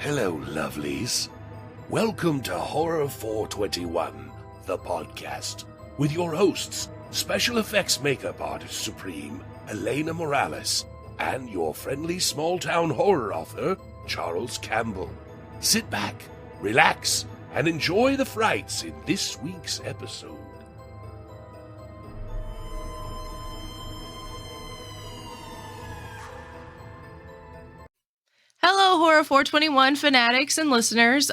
Hello, lovelies. Welcome to Horror 421, the podcast, with your hosts, special effects makeup artist supreme, Elena Morales, and your friendly small-town horror author, Charles Campbell. Sit back, relax, and enjoy the frights in this week's episode. Hello, Horror 421 fanatics and listeners.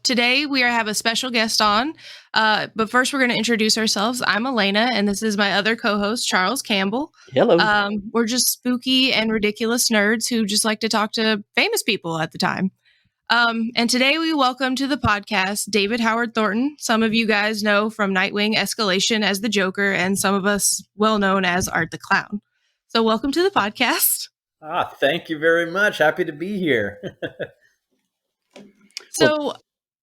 Today we have a special guest on, but first we're going to introduce ourselves. I'm Elena, and this is my other co-host, Charles Campbell. Hello. We're just spooky and ridiculous nerds who just like to talk to famous people at the time. And today we welcome to the podcast David Howard Thornton. Some of you guys know from Nightwing Escalation as the Joker, and some of us well known as Art the Clown. So welcome to the podcast. Thank you very much. Happy to be here. So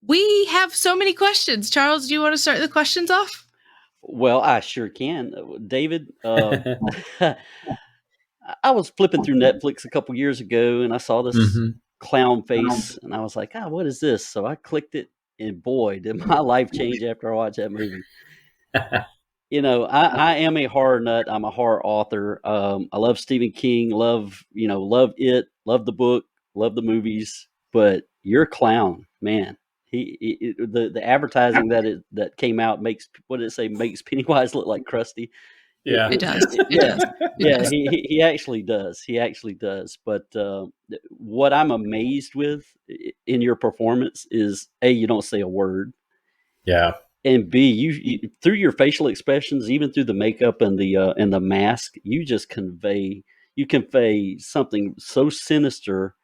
we have so many questions. Charles, do you want to start the questions off? Well, I sure can. David, I was flipping through Netflix a couple years ago, and I saw this clown face, and I was like, what is this? So I clicked it, and boy, did my life change after I watched that movie. You know, I am a horror nut. I'm a horror author. I love Stephen King, love it, love the book, love the movies. But your clown, man, the advertising that came out makes Pennywise look like Krusty. Yeah, it does. Yeah, he actually does. He actually does. But what I'm amazed with in your performance is A, you don't say a word. Yeah. And B, you through your facial expressions, even through the makeup and the mask, you just convey something so sinister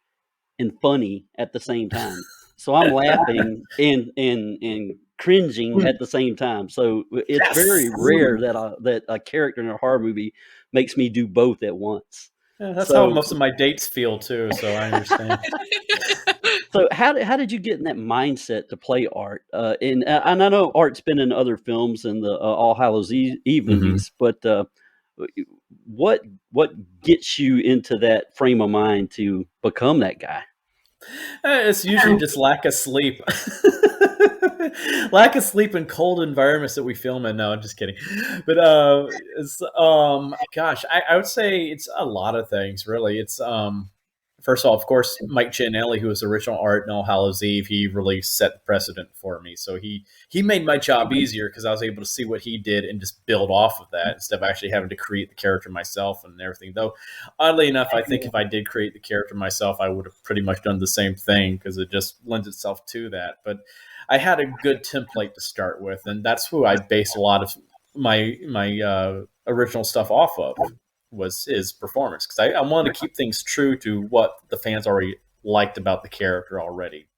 and funny at the same time. So I'm laughing and cringing at the same time. So it's very rare that a character in a horror movie makes me do both at once. Yeah, that's how most of my dates feel too. So I understand. So how did you get in that mindset to play Art? And I know Art's been in other films and the All Hallows Eve movies, but what gets you into that frame of mind to become that guy? It's usually just lack of sleep. Lack of sleep in cold environments that we film in. No, I'm just kidding. But it's I would say it's a lot of things really. It's first of all, of course, Mike Giannelli, who was the original Art in All Hallows Eve, he really set the precedent for me. So he made my job easier because I was able to see what he did and just build off of that instead of actually having to create the character myself and everything. Though, oddly enough, I think if I did create the character myself, I would have pretty much done the same thing because it just lends itself to that. But I had a good template to start with, and that's who I based a lot of my original stuff off of. Was his performance because I wanted to keep things true to what the fans already liked about the character already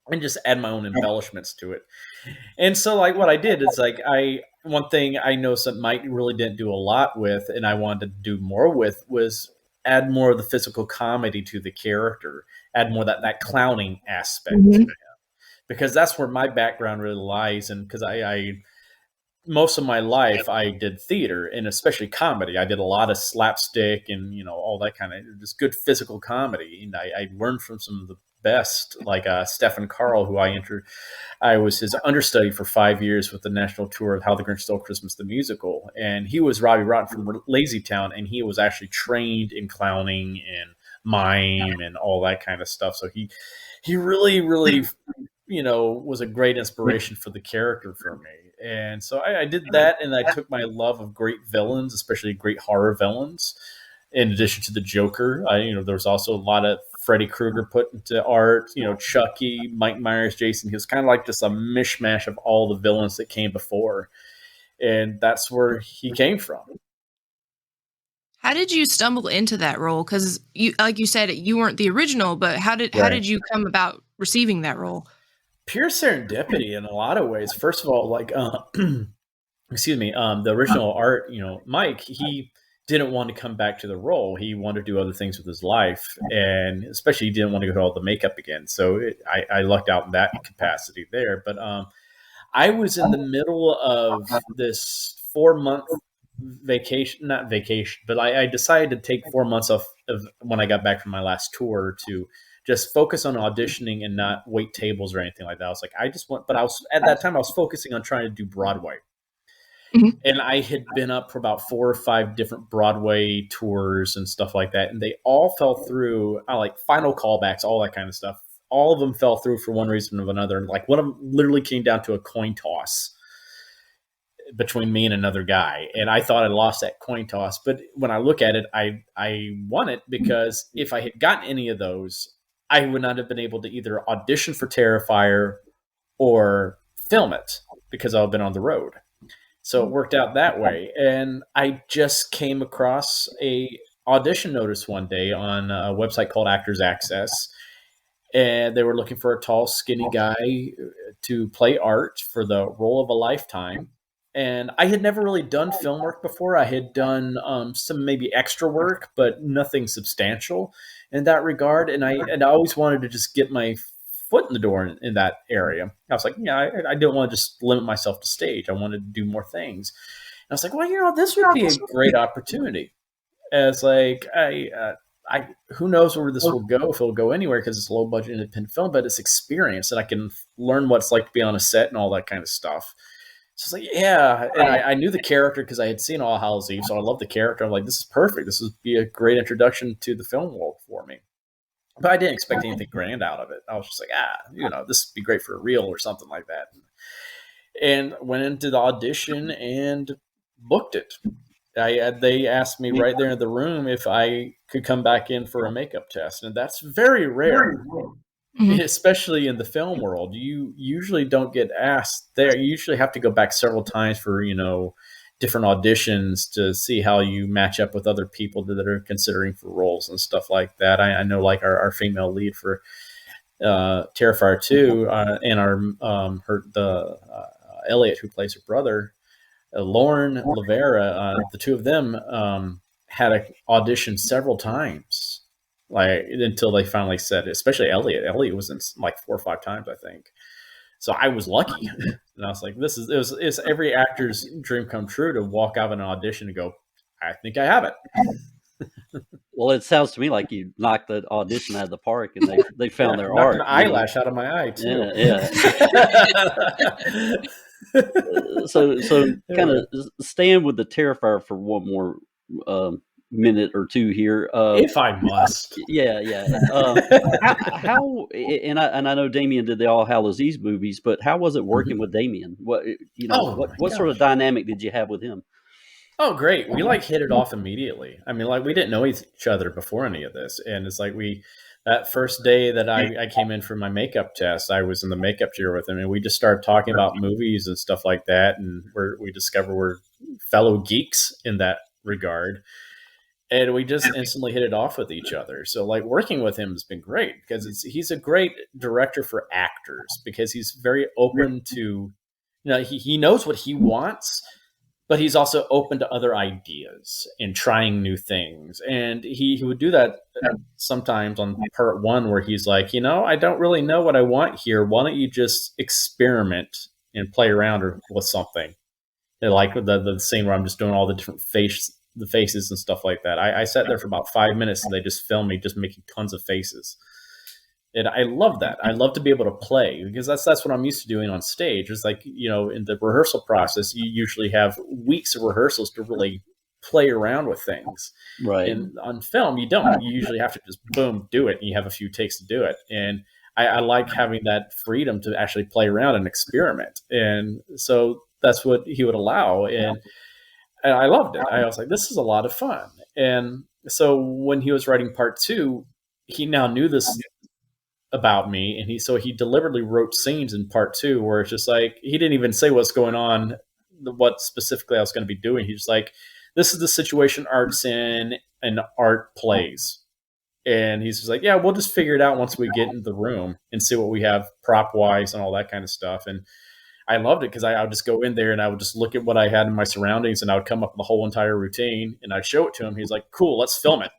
and just add my own embellishments to it. And so like what I did is like one thing I noticed that Mike really didn't do a lot with and I wanted to do more with was add more of the physical comedy to the character, add more that clowning aspect to him because that's where my background really lies. And because I most of my life I did theater and especially comedy. I did a lot of slapstick and, all that kind of just good physical comedy. And I learned from some of the best, like Stephen Carl, who I was his understudy for 5 years with the national tour of How the Grinch Stole Christmas, the musical. And he was Robbie Rotten from Lazy Town. And he was actually trained in clowning and mime and all that kind of stuff. So he really, really, was a great inspiration for the character for me. And so I did that, and I took my love of great villains, especially great horror villains, in addition to the Joker. There was also a lot of Freddy Krueger put into Art, Chucky, Mike Myers, Jason. He was kind of like just a mishmash of all the villains that came before. And that's where he came from. How did you stumble into that role? Because like you said, you weren't the original, but how did you come about receiving that role? Pure serendipity in a lot of ways. First of all, like, excuse me, the original Art, Mike, he didn't want to come back to the role. He wanted to do other things with his life, and especially he didn't want to go to all the makeup again. So I lucked out in that capacity there. But I was in the middle of this 4-month not vacation, but I decided to take 4 months off of when I got back from my last tour to just focus on auditioning and not wait tables or anything like that. I was like, I just want, but I was at that time I was focusing on trying to do Broadway. Mhm. And I had been up for about 4 or 5 different Broadway tours and stuff like that. And they all fell through, like final callbacks, all that kind of stuff. All of them fell through for one reason or another. And like one of them literally came down to a coin toss between me and another guy. And I thought I lost that coin toss. But when I look at it, I won it, because if I had gotten any of those, I would not have been able to either audition for Terrifier or film it, because I've been on the road. So it worked out that way. And I just came across a audition notice one day on a website called Actors Access. And they were looking for a tall, skinny guy to play Art for the role of a lifetime. And I had never really done film work before. I had done some maybe extra work, but nothing substantial in that regard. And I always wanted to just get my foot in the door in that area. I was like, I didn't want to just limit myself to stage. I wanted to do more things. And I was like, well, this would be a great opportunity. And it's like, who knows where this will go, if it'll go anywhere, because it's a low budget independent film, but it's experience, and I can learn what it's like to be on a set and all that kind of stuff. So it's like, yeah. And I knew the character because I had seen All Hallows Eve, so I love the character. I'm like, this is perfect. This would be a great introduction to the film world for me. But I didn't expect anything grand out of it. I was just like, this would be great for a reel or something like that. And went into the audition and booked it. They asked me right there in the room if I could come back in for a makeup test. And that's very rare, especially in the film world. You usually don't get asked there. You usually have to go back several times for, different auditions to see how you match up with other people that are considering for roles and stuff like that. I know, like our female lead for Terrifier 2 and our Elliot, who plays her brother, Lauren Lavera, the two of them had an audition several times, like until they finally said, especially Elliot. Elliot was in like 4 or 5 times, I think. So I was lucky, and I was like, it's every actor's dream come true to walk out of an audition and go, I think I have it. Well, it sounds to me like you knocked the audition out of the park, and they found their art. An eyelash out of my eye too. Yeah. So kind of stand with the Terrifier for one more minute or two here, if I must. Yeah. How and I know Damien did the All Hallows Eve movies, but how was it working with Damien? What what sort of dynamic did you have with him? Oh, great. We hit it off immediately. I mean, we didn't know each other before any of this, and it's like that first day that I came in for my makeup test, I was in the makeup chair with him, and we just started talking about movies and stuff like that, and we discovered we're fellow geeks in that regard. And we just instantly hit it off with each other. So working with him has been great, because he's a great director for actors, because he's very open to, he knows what he wants, but he's also open to other ideas and trying new things. And he would do that sometimes on part 1, where he's like, I don't really know what I want here. Why don't you just experiment and play around with something? And like the scene where I'm just doing all the different faces and stuff like that. I sat there for about 5 minutes, and they just filmed me just making tons of faces. And I love that. I love to be able to play, because that's what I'm used to doing on stage. It's like, in the rehearsal process, you usually have weeks of rehearsals to really play around with things. Right. And on film, you don't. You usually have to just boom, do it. And you have a few takes to do it. And I like having that freedom to actually play around and experiment. And so that's what he would allow. And I loved it. I was like, this is a lot of fun. And so when he was writing part 2, he now knew this about me. And he deliberately wrote scenes in part 2 where it's just like, he didn't even say what's going on, what specifically I was going to be doing. He's just like, this is the situation Art's in, and Art plays. And he's just like, yeah, we'll just figure it out once we get into the room and see what we have prop wise and all that kind of stuff. And I loved it, because I would just go in there and I would just look at what I had in my surroundings, and I would come up with the whole entire routine, and I'd show it to him. He's like, cool, let's film it.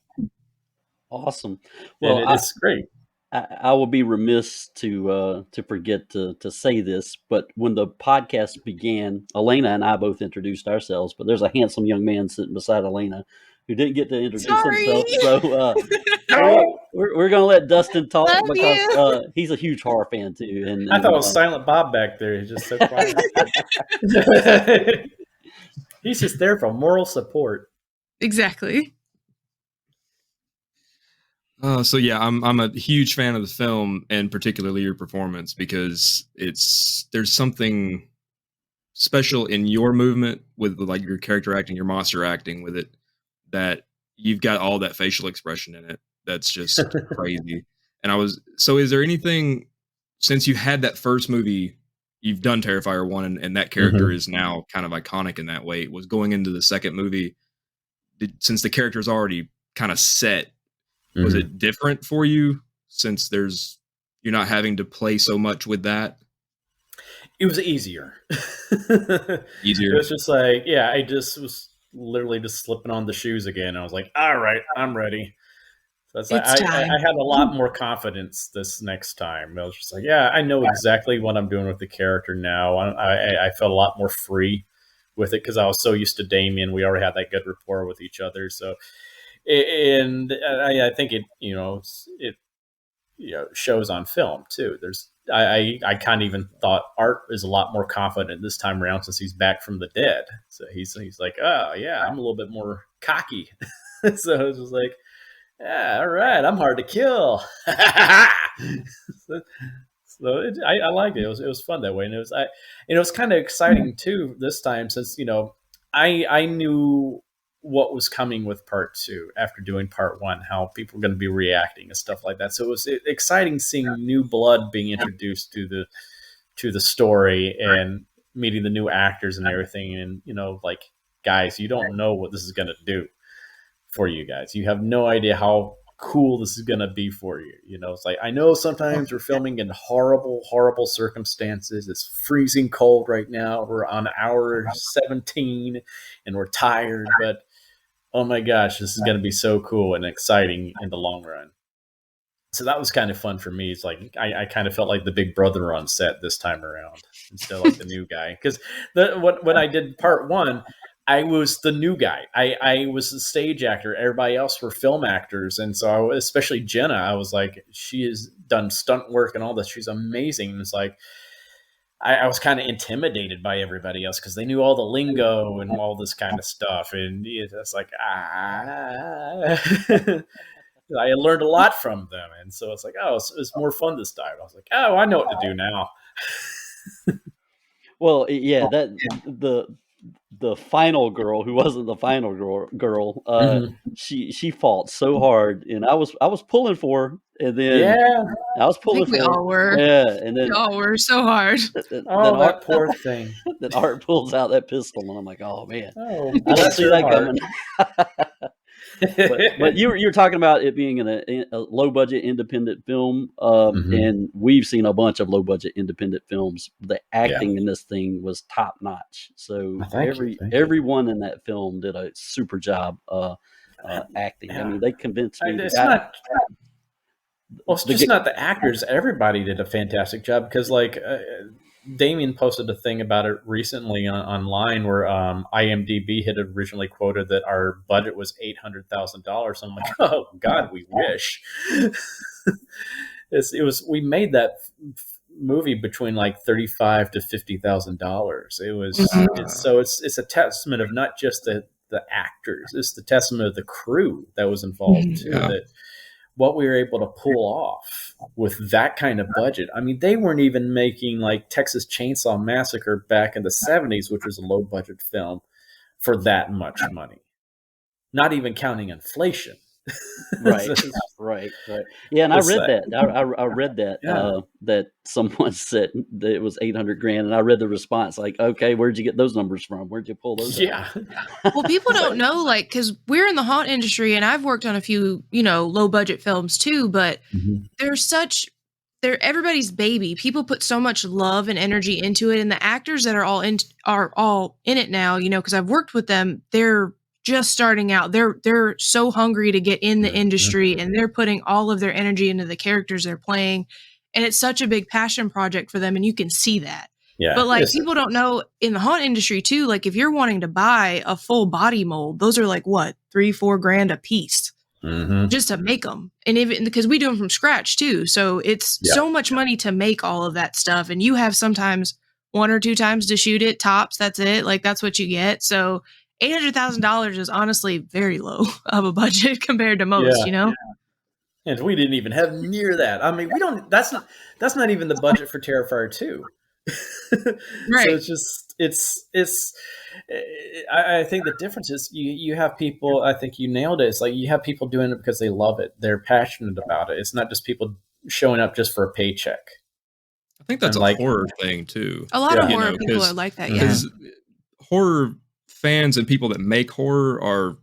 Awesome. Well, it's great. I will be remiss to forget to say this, but when the podcast began, Elena and I both introduced ourselves, but there's a handsome young man sitting beside Elena who didn't get to introduce Sorry. himself. So we're going to let Dustin talk Love because he's a huge horror fan too. And I thought it was Silent Bob back there. He's just so quiet. He's just there for moral support. Exactly. So yeah, I'm a huge fan of the film and particularly your performance because there's something special in your movement with like your character acting, your monster acting with it, that you've got all that facial expression in it. That's just crazy. And so is there anything, since you had that first movie, you've done Terrifier 1 and that character is now kind of iconic in that way, was going into the second movie, since the character is already kind of set, was it different for you since you're not having to play so much with that? It was easier. Easier. It was just like, yeah, I just was literally just slipping on the shoes again. I was like, all right, I'm ready. So it's like I had a lot more confidence this next time. I was just like, yeah, I know exactly what I'm doing with the character now. I felt a lot more free with it because I was so used to Damien. We already had that good rapport with each other. So, and I think it shows on film too. I kind of even thought Art is a lot more confident this time around since he's back from the dead. So he's like, oh yeah, I'm a little bit more cocky. So it was just like, yeah, all right, I'm hard to kill. I liked it. It was fun that way, and it was kind of exciting too this time since I knew what was coming with part 2 after doing part 1, how people were going to be reacting and stuff like that. So it was exciting seeing new blood being introduced to the story and meeting the new actors and everything. And, like, guys, you don't know what this is going to do for you guys. You have no idea how cool this is going to be for you. It's like, I know sometimes we're filming in horrible, horrible circumstances. It's freezing cold right now. We're on hour 17 and we're tired, but oh my gosh, this is going to be so cool and exciting in the long run. So that was kind of fun for me. It's like I kind of felt like the big brother on set this time around instead of like the new guy. Because when I did part 1, I was the new guy. I was the stage actor. Everybody else were film actors. And so especially Jenna, I was like, she has done stunt work and all this. She's amazing. And it's like, I was kind of intimidated by everybody else because they knew all the lingo and all this kind of stuff. And it's like, I learned a lot from them. And so it's like, oh, it's more fun this time. I was like, oh, I know what to do now. Well, yeah, the final girl who wasn't the final girl, she fought so hard, and I was pulling for her, and then I was pulling for her. We all were. Yeah, and then we all were so hard. Then that poor thing. Then Art pulls out that pistol, and I'm like, oh man, I didn't see that coming. But you were talking about it being a low budget independent film, and we've seen a bunch of low budget independent films. The acting in this thing was top notch. So everyone in that film did a super job acting. I mean, they convinced me. It's just not the actors. Everybody did a fantastic job because, like, Damien posted a thing about it recently online where IMDb had originally quoted that our budget was $800,000. I'm like, oh God, we wish. We made that movie between like $35,000 to $50,000. It's a testament of not just the actors, it's the testament of the crew that was involved too. That what we were able to pull off with that kind of budget. I mean, they weren't even making like Texas Chainsaw Massacre back in the 70s, which was a low budget film, for that much money. Not even counting inflation. Right. Yeah, and I read that. I read that that someone said that it was $800,000, and I read the response like, okay, where'd you get those numbers from? Where'd you pull those? Well, people don't know, like, because we're in the haunt industry, and I've worked on a few, low budget films too, but they're everybody's baby. People put so much love and energy into it, and the actors that are all in it now, because I've worked with them, they're just starting out. They're so hungry to get in the industry, and they're putting all of their energy into the characters they're playing. And it's such a big passion project for them. And you can see that. Yeah. But like people don't know in the haunt industry too, like if you're wanting to buy a full body mold, those are like what, $3-4 grand a piece just to make them. And even because we do them from scratch too. So it's so much money to make all of that stuff. And you have sometimes 1 or 2 times to shoot it, tops. That's it. Like that's what you get. So $800,000 is honestly very low of a budget compared to most, you know? Yeah. And we didn't even have near that. I mean, we don't. That's not even the budget for Terrifier 2. Right. So it's. I think the difference is you have people. I think you nailed it. It's like you have people doing it because they love it. They're passionate about it. It's not just people showing up just for a paycheck. I think that's a horror thing too. A lot of horror people are like that. Yeah. Because horror fans and people that make horror are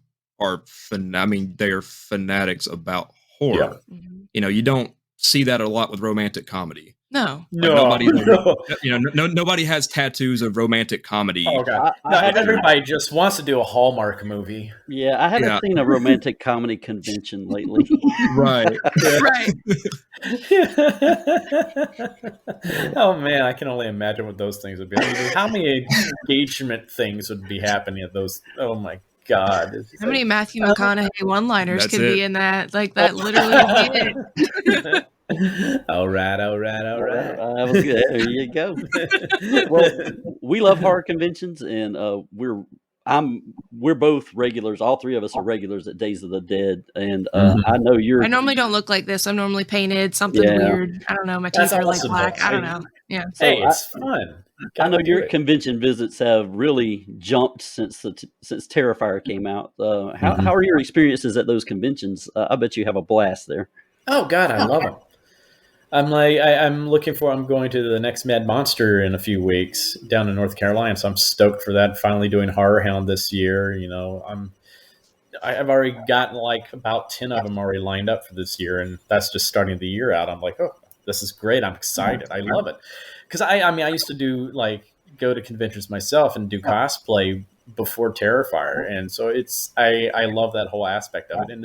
they are fanatics about horror. Yeah. You know, you don't see that a lot with romantic comedy. No, nobody has tattoos of romantic comedy. Oh god, everybody just wants to do a Hallmark movie. Yeah, I haven't seen a romantic comedy convention lately. Right. Right. Oh man, I can only imagine what those things would be. I mean, how many engagement things would be happening at those? Oh my god! How many Matthew McConaughey one-liners could be in that? Like that literally would be it. All right. That was good. There you go. Well, we love horror conventions, and we're both regulars. All 3 of us are regulars at Days of the Dead, and I know you're. I normally don't look like this. I'm normally painted something weird. I don't know. My teeth are like black. I don't know. Yeah. Hey, it's fun. I know your convention visits have really jumped since Terrifier came out. How are your experiences at those conventions? I bet you have a blast there. Oh God, I love them. I'm going to the next Mad Monster in a few weeks down in North Carolina. So I'm stoked for that. Finally doing Horror Hound this year. You know, I've already gotten like about 10 of them already lined up for this year. And that's just starting the year out. I'm like, oh, this is great. I'm excited. I love it. Cause I used to go to conventions myself and do cosplay before Terrifier, and so I love that whole aspect of it. And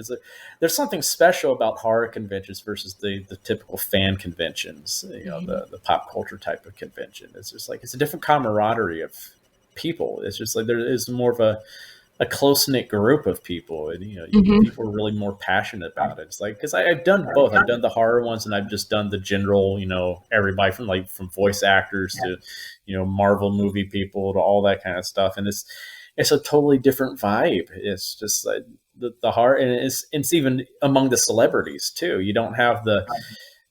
there's something special about horror conventions versus the typical fan conventions, you know, the pop culture type of convention. It's just like it's a different camaraderie of people. It's just like there is more of a close-knit group of people, and you know, people are really more passionate about it. It's like, because I've done both. I've done the horror ones, and I've just done the general, you know, everybody from voice actors to, you know, Marvel movie people to all that kind of stuff. And it's a totally different vibe. It's just like the horror, and it's even among the celebrities too. You don't have the,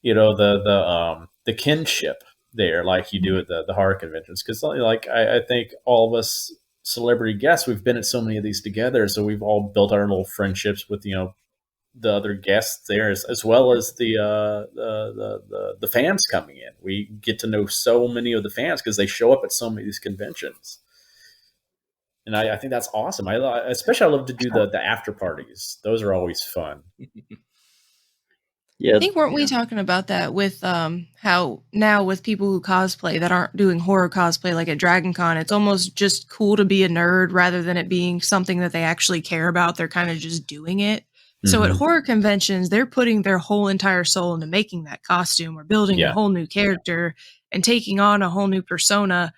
you know, the kinship there like you do at the horror conventions, because like I think all of us celebrity guests, we've been at so many of these together, so we've all built our little friendships with, you know, the other guests there, as well as the fans coming in. We get to know so many of the fans because they show up at so many of these conventions, and I think that's awesome. I love to do the after parties. Those are always fun. Yeah, I think weren't we talking about that with how now with people who cosplay that aren't doing horror cosplay like at Dragon Con, it's almost just cool to be a nerd rather than it being something that they actually care about. They're kind of just doing it. So at horror conventions, they're putting their whole entire soul into making that costume or building a whole new character and taking on a whole new persona.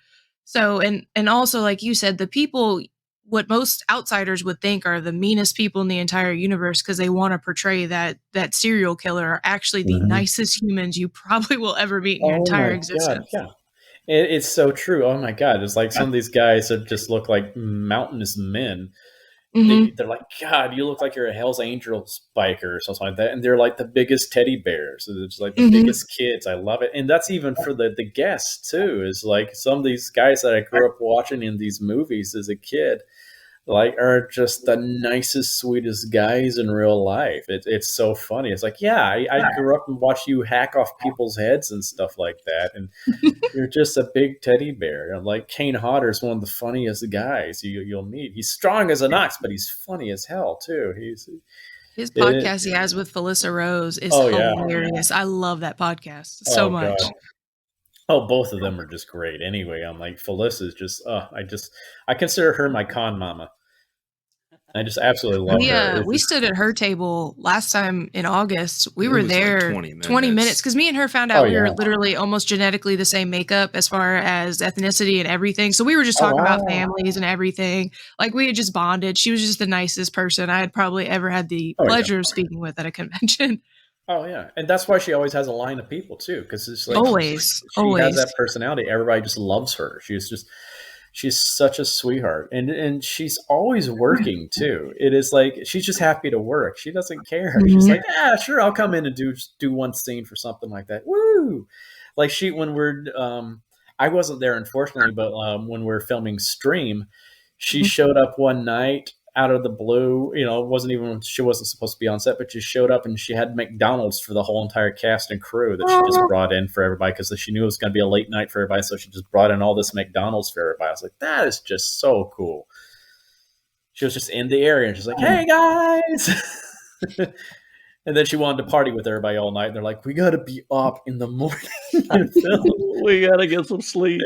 So and also, like you said, the people, what most outsiders would think are the meanest people in the entire universe because they want to portray that serial killer are actually the nicest humans you probably will ever meet in your entire existence. God, yeah. It's so true. Oh my God. It's like some of these guys that just look like mountainous men. They're like, God, you look like you're a Hell's Angels biker or something like that. And they're like the biggest teddy bears. It's like the biggest kids. I love it. And that's even for the guests too. Is like some of these guys that I grew up watching in these movies as a kid, like, are just the nicest, sweetest guys in real life. It's so funny. It's like, yeah, I grew up and watched you hack off people's heads and stuff like that. And you're just a big teddy bear. And like Kane Hodder is one of the funniest guys you'll meet. He's strong as an ox, but he's funny as hell too. His podcast he has with Felissa Rose is hilarious. I love that podcast so much. God. Oh, both of them are just great. Anyway, I'm like, Felissa is just, I consider her my con mama. I just absolutely love her. We stood at her table last time in August. We were was there like 20 minutes because me and her found out we were yeah. literally almost genetically the same makeup as far as ethnicity and everything. So we were just talking about families and everything. Like we had just bonded. She was just the nicest person I had probably ever had the pleasure of speaking with at a convention. Oh yeah, and that's why she always has a line of people too, because it's like always she has that personality. Everybody just loves her. She's such a sweetheart, and she's always working too. It is like she's just happy to work. She doesn't care. Mm-hmm. She's like, sure, I'll come in and do one scene for something like that. Woo! Like when we're I wasn't there unfortunately, but when we're filming Stream, she showed up one night out of the blue. You know, she wasn't supposed to be on set, but she showed up and she had McDonald's for the whole entire cast and crew that she just brought in for everybody because she knew it was going to be a late night for everybody. So she just brought in all this McDonald's for everybody. I was like, that is just so cool. She was just in the area and she's like, hey guys. And then she wanted to party with everybody all night. And they're like, we got to be up in the morning. We got to get some sleep.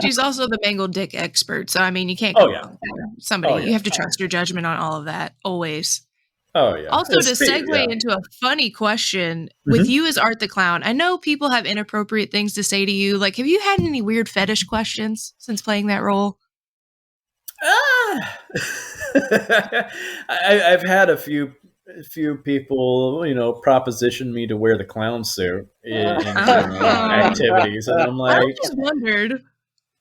She's also the mangled dick expert. So, I mean, you can't go wrong with somebody. You have to trust your judgment on all of that, always. Oh, yeah. Also, to segue into a funny question, with you as Art the Clown, I know people have inappropriate things to say to you. Like, have you had any weird fetish questions since playing that role? I've had a few people, you know, proposition me to wear the clown suit in activities, and I'm like, I just wondered.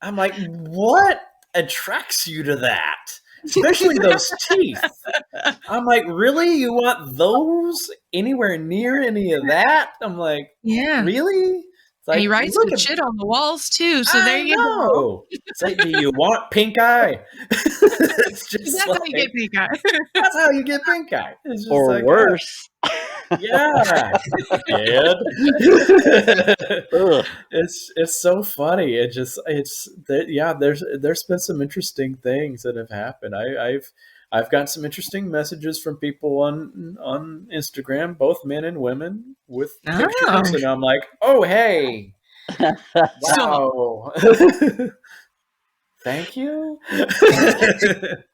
I'm like, what attracts you to that? Especially those teeth. I'm like, really? You want those anywhere near any of that? I'm like, really? Like, and he writes with shit on the walls too. So there you go. It's like, do you want pink eye? It's just that's how you get pink eye. That's how you get pink eye. It's just or like, worse. Yeah. It's so funny. There's been some interesting things that have happened. I've gotten some interesting messages from people on Instagram, both men and women, with pictures, and I'm like, oh, hey, wow, thank you.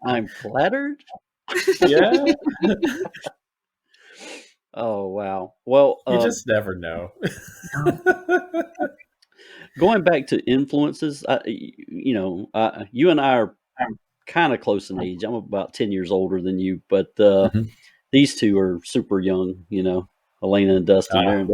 I'm flattered. Yeah. Oh, wow. Well, you just never know. Going back to influences, you and I are kind of close in age. I'm about 10 years older than you, but these two are super young, you know, Elena and Dustin.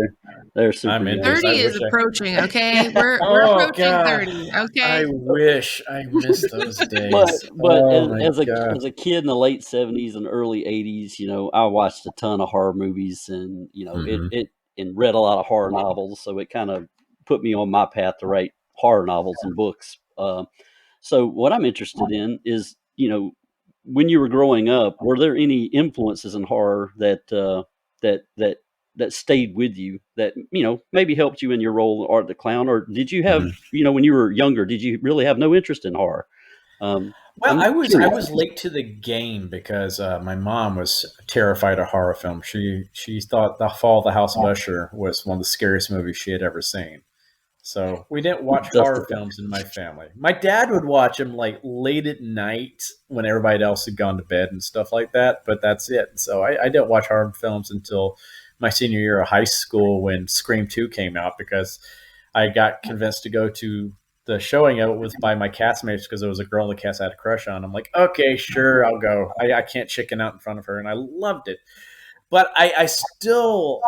They're super young. 30 is approaching, okay? We're approaching 30, okay? I wish I missed those days. But as a kid in the late 70s and early 80s, you know, I watched a ton of horror movies and, you know, and read a lot of horror novels. So it kind of put me on my path to write horror novels and books. So what I'm interested in is, you know, when you were growing up, were there any influences in horror that stayed with you that, you know, maybe helped you in your role of Art the Clown? Or did you have, you know, when you were younger, did you really have no interest in horror? Well, I was late to the game because my mom was terrified of horror films. She thought The Fall of the House of Usher was one of the scariest movies she had ever seen. So we didn't watch horror films in my family. My dad would watch them like late at night when everybody else had gone to bed and stuff like that. But that's it. So I didn't watch horror films until my senior year of high school when Scream 2 came out, because I got convinced to go to the showing of it by my castmates because there was a girl in the cast I had a crush on. I'm like, okay, sure, I'll go. I can't chicken out in front of her. And I loved it. But I still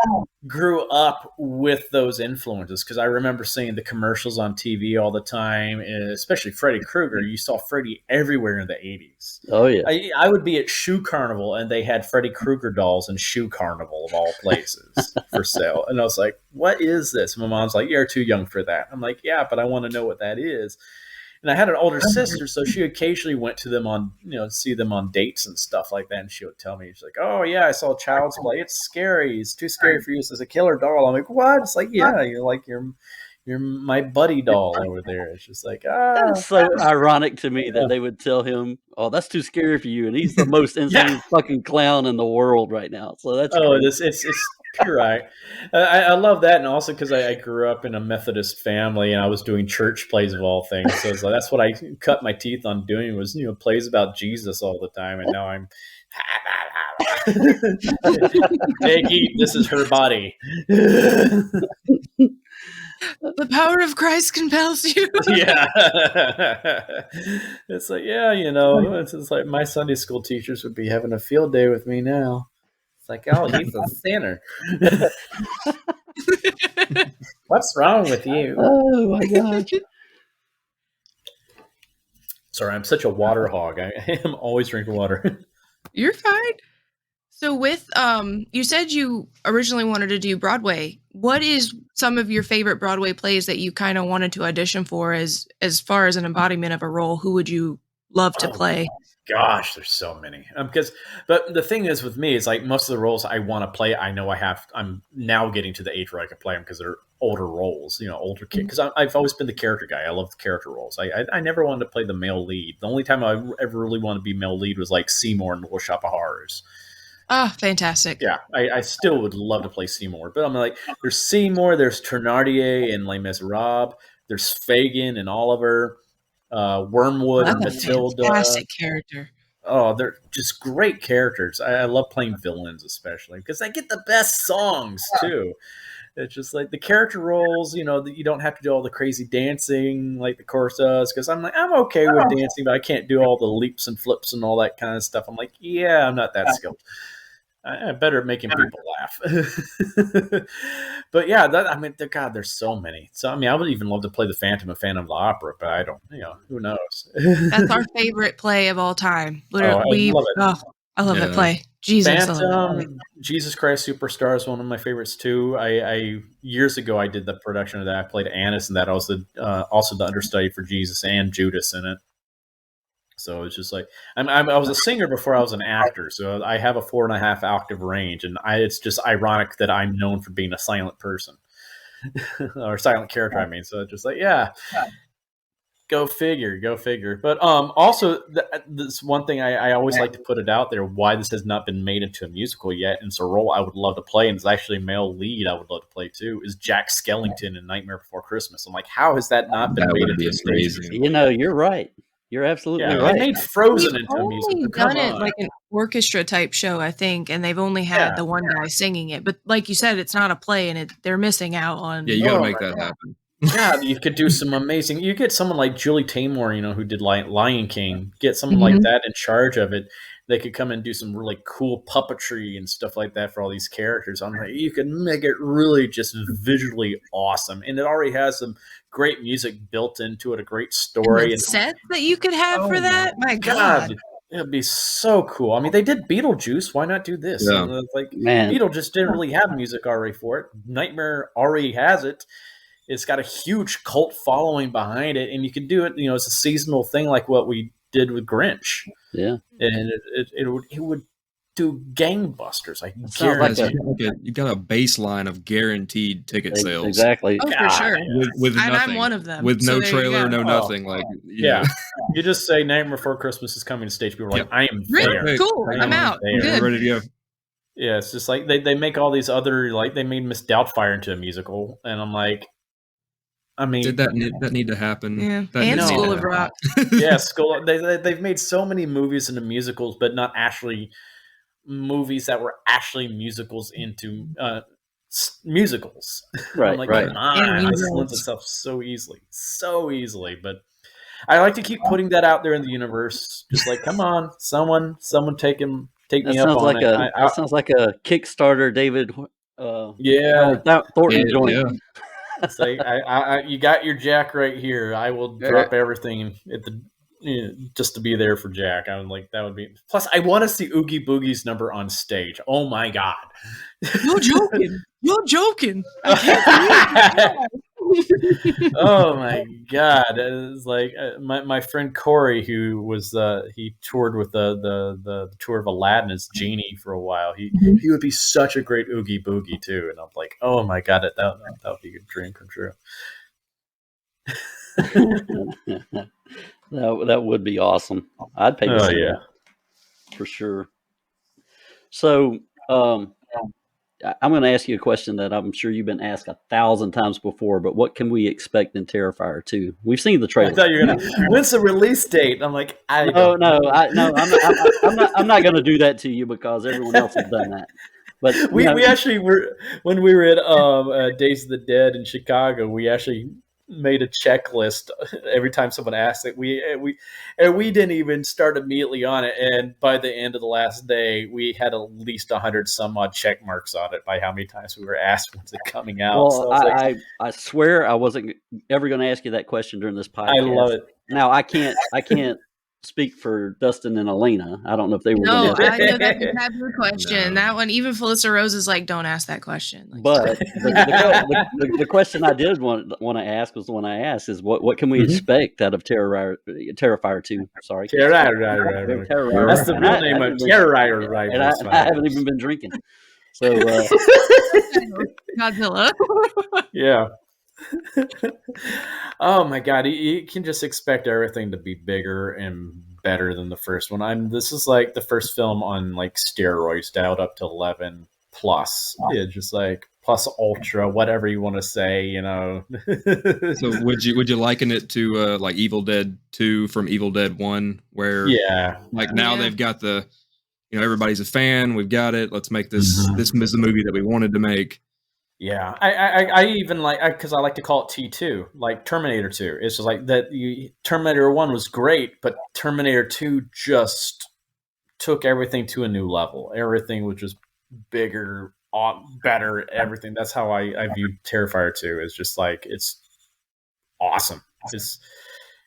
grew up with those influences because I remember seeing the commercials on TV all the time, and especially Freddy Krueger. You saw Freddy everywhere in the 80s. Oh, yeah. I would be at Shoe Carnival, and they had Freddy Krueger dolls in Shoe Carnival, of all places, for sale. And I was like, what is this? And my mom's like, you're too young for that. I'm like, yeah, but I want to know what that is. And I had an older sister, so she occasionally went to them on, you know, see them on dates and stuff like that. And she would tell me, she's like, oh, yeah, I saw Child's Play. It's scary. It's too scary for you. It's a killer doll. I'm like, what? It's like, yeah, you're my buddy doll over there. It's just like, That's so ironic to me that they would tell him, oh, that's too scary for you. And he's the most insane fucking clown in the world right now. So that's crazy. You're right. I love that, and also because I grew up in a Methodist family, and I was doing church plays of all things. So it's like, that's what I cut my teeth on doing was plays about Jesus all the time, and now I'm. Take heed, this is her body. The power of Christ compels you. Yeah. It's like, it's like my Sunday school teachers would be having a field day with me now. It's like, oh, he's a sinner. What's wrong with you? Oh my gosh. Sorry, I'm such a water hog. I am always drinking water. You're fine. So with you said you originally wanted to do Broadway. What is some of your favorite Broadway plays that you kind of wanted to audition for as far as an embodiment of a role? Who would you love to play? Gosh, there's so many. But the thing is with me is like most of the roles I want to play, I know I'm now getting to the age where I can play them because they're older roles, older kid. Because I've always been the character guy. I love the character roles. I never wanted to play the male lead. The only time I ever really wanted to be male lead was like Seymour in Little Shop of Horrors. Oh, fantastic. Yeah, I still would love to play Seymour. But I'm like, there's Seymour, there's Thénardier and Les Miserables, there's Fagin and Oliver, Wormwood and Matilda. Fantastic character. Oh, they're just great characters. I love playing villains, especially because I get the best songs too. It's just like the character roles, you don't have to do all the crazy dancing like the chorus does. Because I'm okay with dancing, but I can't do all the leaps and flips and all that kind of stuff. I'm like, yeah, I'm not that skilled. I'm better at making people laugh. But yeah, God, there's so many. So I would even love to play the Phantom of Phantom of the Opera, but I don't. Who knows? That's our favorite play of all time. Literally, I love that play. Jesus, Phantom, Jesus Christ Superstar is one of my favorites too. I years ago I did the production of that. I played Annas, and that also the understudy for Jesus and Judas in it. So it's just like I was a singer before I was an actor, so I have a 4.5 octave range, and it's just ironic that I'm known for being a silent person or silent character. So it's just like, yeah, go figure. But also this one thing I always like to put it out there: why this has not been made into a musical yet, and it's a role I would love to play, and it's actually a male lead I would love to play too. Is Jack Skellington in Nightmare Before Christmas? I'm like, how has that not been made into a stage musical? You're right. You're absolutely right. They made Frozen into a musical. They've done it like an orchestra type show, I think, and they've only had the one guy singing it. But like you said, it's not a play, and they're missing out on. Yeah, you got to make that happen. Yeah, you could do some amazing. You get someone like Julie Taymor, who did Lion King. Get someone like that in charge of it. They could come and do some really cool puppetry and stuff like that for all these characters. I'm like, you can make it really just visually awesome, and it already has some great music built into it, a great story, and sets that you could have for that. My God. It'd be so cool. They did Beetlejuice. Why not do this? Yeah. Beetlejuice didn't really have music already for it. Nightmare already has it. It's got a huge cult following behind it, and you can do it. It's a seasonal thing, like what we did with Grinch. Yeah, and it would do gangbusters. I guarantee. You got a baseline of guaranteed ticket sales. Exactly. Oh, for sure. With nothing. I'm one of them. With no trailer, no nothing. You just say Nightmare Before Christmas is coming to stage. People are like, I am there. Really? Cool. I'm out. Good. Ready to go. Yeah, it's just like they make all these other, like they made Miss Doubtfire into a musical, and I'm like, did that need to happen? Yeah, and School of Rock. Yeah, School. They've made so many movies into musicals, but not actually movies that were actually musicals into musicals. Right, I'm like, right. Come on, this lends itself so easily. But I like to keep putting that out there in the universe. Just like, come on, someone take me up on it. That sounds like a Kickstarter, David. Thornton joint. Yeah. It's like you got your Jack right here. I will drop everything at the just to be there for Jack. I was like, that would be. Plus, I want to see Oogie Boogie's number on stage. Oh my God! You're joking. You're joking. I can't Oh my God! It's like my friend Corey, who was he toured with the tour of Aladdin as Genie for a while. He would be such a great Oogie Boogie too. And I'm like, oh my God, that would be a dream come true. That would be awesome. I'd pay to see that for sure. So, I'm going to ask you a question that I'm sure you've been asked 1,000 times before, but what can we expect in Terrifier 2? We've seen the trailer. I thought you were going to, when's the release date? I'm like, I'm not going to do that to you because everyone else has done that. But we actually were, when we were at Days of the Dead in Chicago, we actually made a checklist every time someone asked it. We didn't even start immediately on it, and by the end of the last day, we had at least 100 some odd check marks on it by how many times we were asked when's it coming out. Well, so I swear I wasn't ever going to ask you that question during this podcast. I love it. Now I can't speak for Dustin and Elena. I don't know if they were. No, I know that's a taboo question. No. That one, even Felissa Rose is like, don't ask that question. Like, but the question I did want to ask was the one I asked is what can we expect out of Terrifier 2? Sorry, Terrifier. That's the real name of Terrifier. And I haven't even been drinking. So Godzilla. Yeah. Oh my God, you can just expect everything to be bigger and better than the first one. This is like the first film on like steroids, dialed up to 11 plus. Yeah, just like plus ultra, whatever you want to say, you know. So would you liken it to like Evil Dead 2 from Evil Dead 1, where now they've got the, everybody's a fan, we've got it, let's make this this is the movie that we wanted to make. Yeah, I even like, because I like to call it T2, like Terminator 2. It's just like that. Terminator 1 was great, but Terminator 2 just took everything to a new level. Everything was just bigger, better, everything. That's how I view Terrifier 2. It's just like, it's awesome.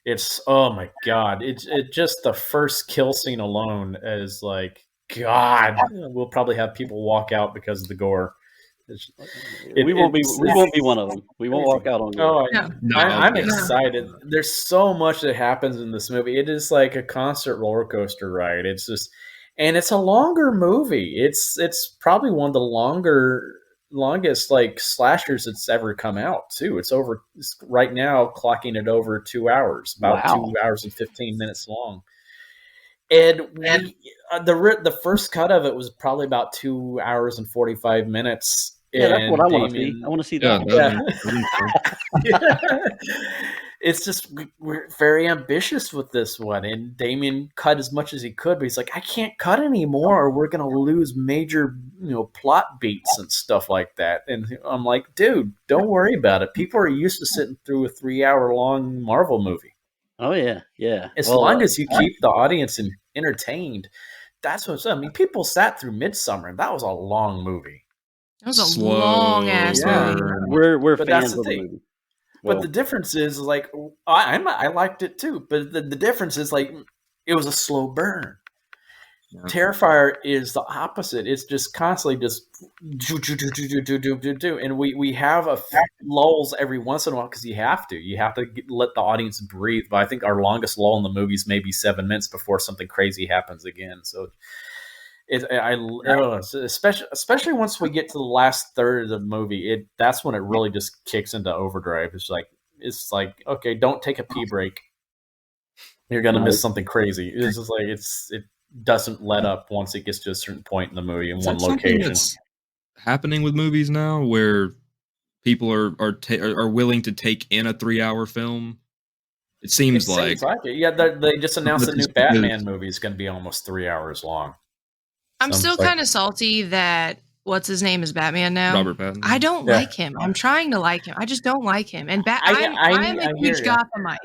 It's oh my God. It just, the first kill scene alone is like, God, we'll probably have people walk out because of the gore. We won't be one of them. We won't walk out on gore. I'm excited. There's so much that happens in this movie. It is like a constant roller coaster ride. It's just, and it's a longer movie. It's probably one of the longest like slashers that's ever come out too. It's right now clocking it over 2 hours, about 2 hours and 15 minutes long. And the first cut of it was probably about 2 hours and 45 minutes. Yeah, that's what I want to see. I want to see that. It's just, we're very ambitious with this one. And Damien cut as much as he could, but he's like, I can't cut anymore or we're going to lose major, plot beats and stuff like that. And I'm like, dude, don't worry about it. People are used to sitting through a 3-hour long Marvel movie. Oh, yeah, yeah. As long as you keep the audience entertained, that's what's up. I mean, people sat through Midsummer, and that was a long movie. That was a long-ass movie. We're but fans that's the of the thing. movie. But the difference is, like, I liked it too, but the difference is, like, it was a slow burn. Yeah. Terrifier is the opposite. It's just constantly just do. And we have a lulls every once in a while because you have to let the audience breathe. But I think our longest lull in the movie is maybe 7 minutes before something crazy happens again. So especially once we get to the last third of the movie, that's when it really just kicks into overdrive. It's like okay, don't take a pee break. You're gonna miss something crazy. It's just like it doesn't let up once it gets to a certain point in the movie in one location. That's happening with movies now, where people are willing to take in a 3-hour film. It seems like it. Yeah, they just announced a new Batman movie is going to be almost 3 hours long. I'm still kind of salty that what's his name is Batman now. Robert Pattinson. I don't like him. I'm trying to like him. I just don't like him. And I'm a huge Gothamite.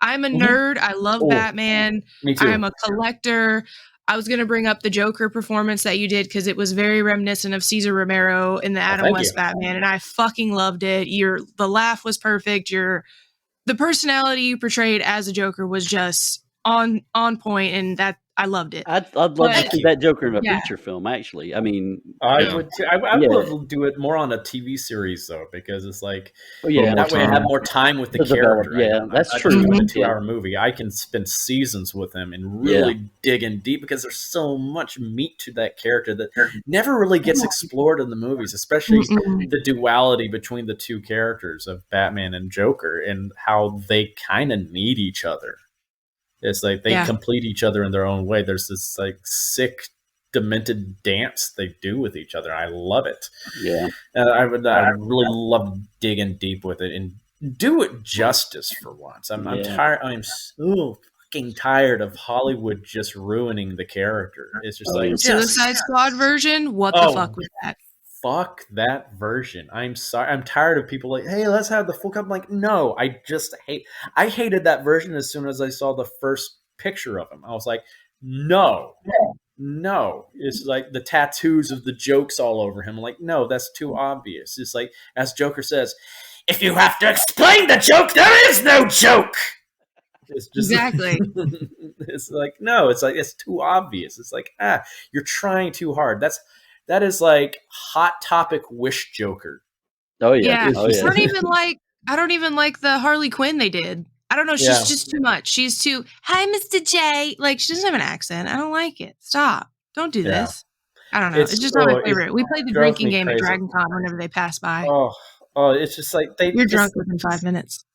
I'm a nerd. I love Batman. Me too. I'm a collector. I was going to bring up the Joker performance that you did because it was very reminiscent of Cesar Romero in the Adam West Batman, and I fucking loved it. The laugh was perfect. The personality you portrayed as a Joker was just on point, and that I loved it. I'd love to see that Joker in a feature film. Actually, I mean, I would too. I would love to do it more on a TV series though, because it's like that way I have more time with the character. Yeah, that's true. With a 2-hour movie, I can spend seasons with him and really dig in deep because there's so much meat to that character that never really gets explored in the movies, especially the duality between the two characters of Batman and Joker and how they kind of need each other. It's like they complete each other in their own way. There's this like sick demented dance they do with each other. I love it. Yeah. I really love digging deep with it and do it justice for once. I'm tired. I'm so fucking tired of Hollywood just ruining the character. It's just like Suicide Squad version. What the fuck was that? Fuck that version. I'm sorry. I'm tired of people like, hey, let's have the full cup. I'm like, no, I hated that version as soon as I saw the first picture of him. I was like, no. It's like the tattoos of the jokes all over him. I'm like, no, that's too obvious. It's like, as Joker says, if you have to explain the joke, there is no joke. It's just exactly. It's like, no, it's like, it's too obvious. It's like, you're trying too hard. That is like Hot Topic Wish Joker. Oh yeah. I don't even like the Harley Quinn they did. I don't know. She's just too much. She's too, hi, Mr. J. Like, she doesn't have an accent. I don't like it. Stop. Don't do this. I don't know. It's just not my favorite. We played the drinking game at Dragon Con whenever they pass by. Oh, it's just like you're drunk within 5 minutes.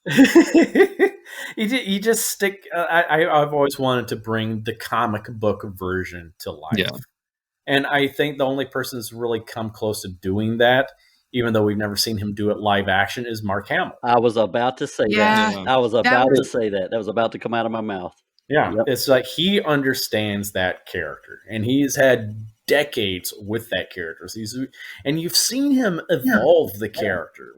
You just stick. I've always wanted to bring the comic book version to life. Yeah. And I think the only person that's really come close to doing that, even though we've never seen him do it live action, is Mark Hamill. I was about to say that. I was about to say that. That was about to come out of my mouth. Yeah. Yep. It's like he understands that character, and he's had decades with that character. And you've seen him evolve the character.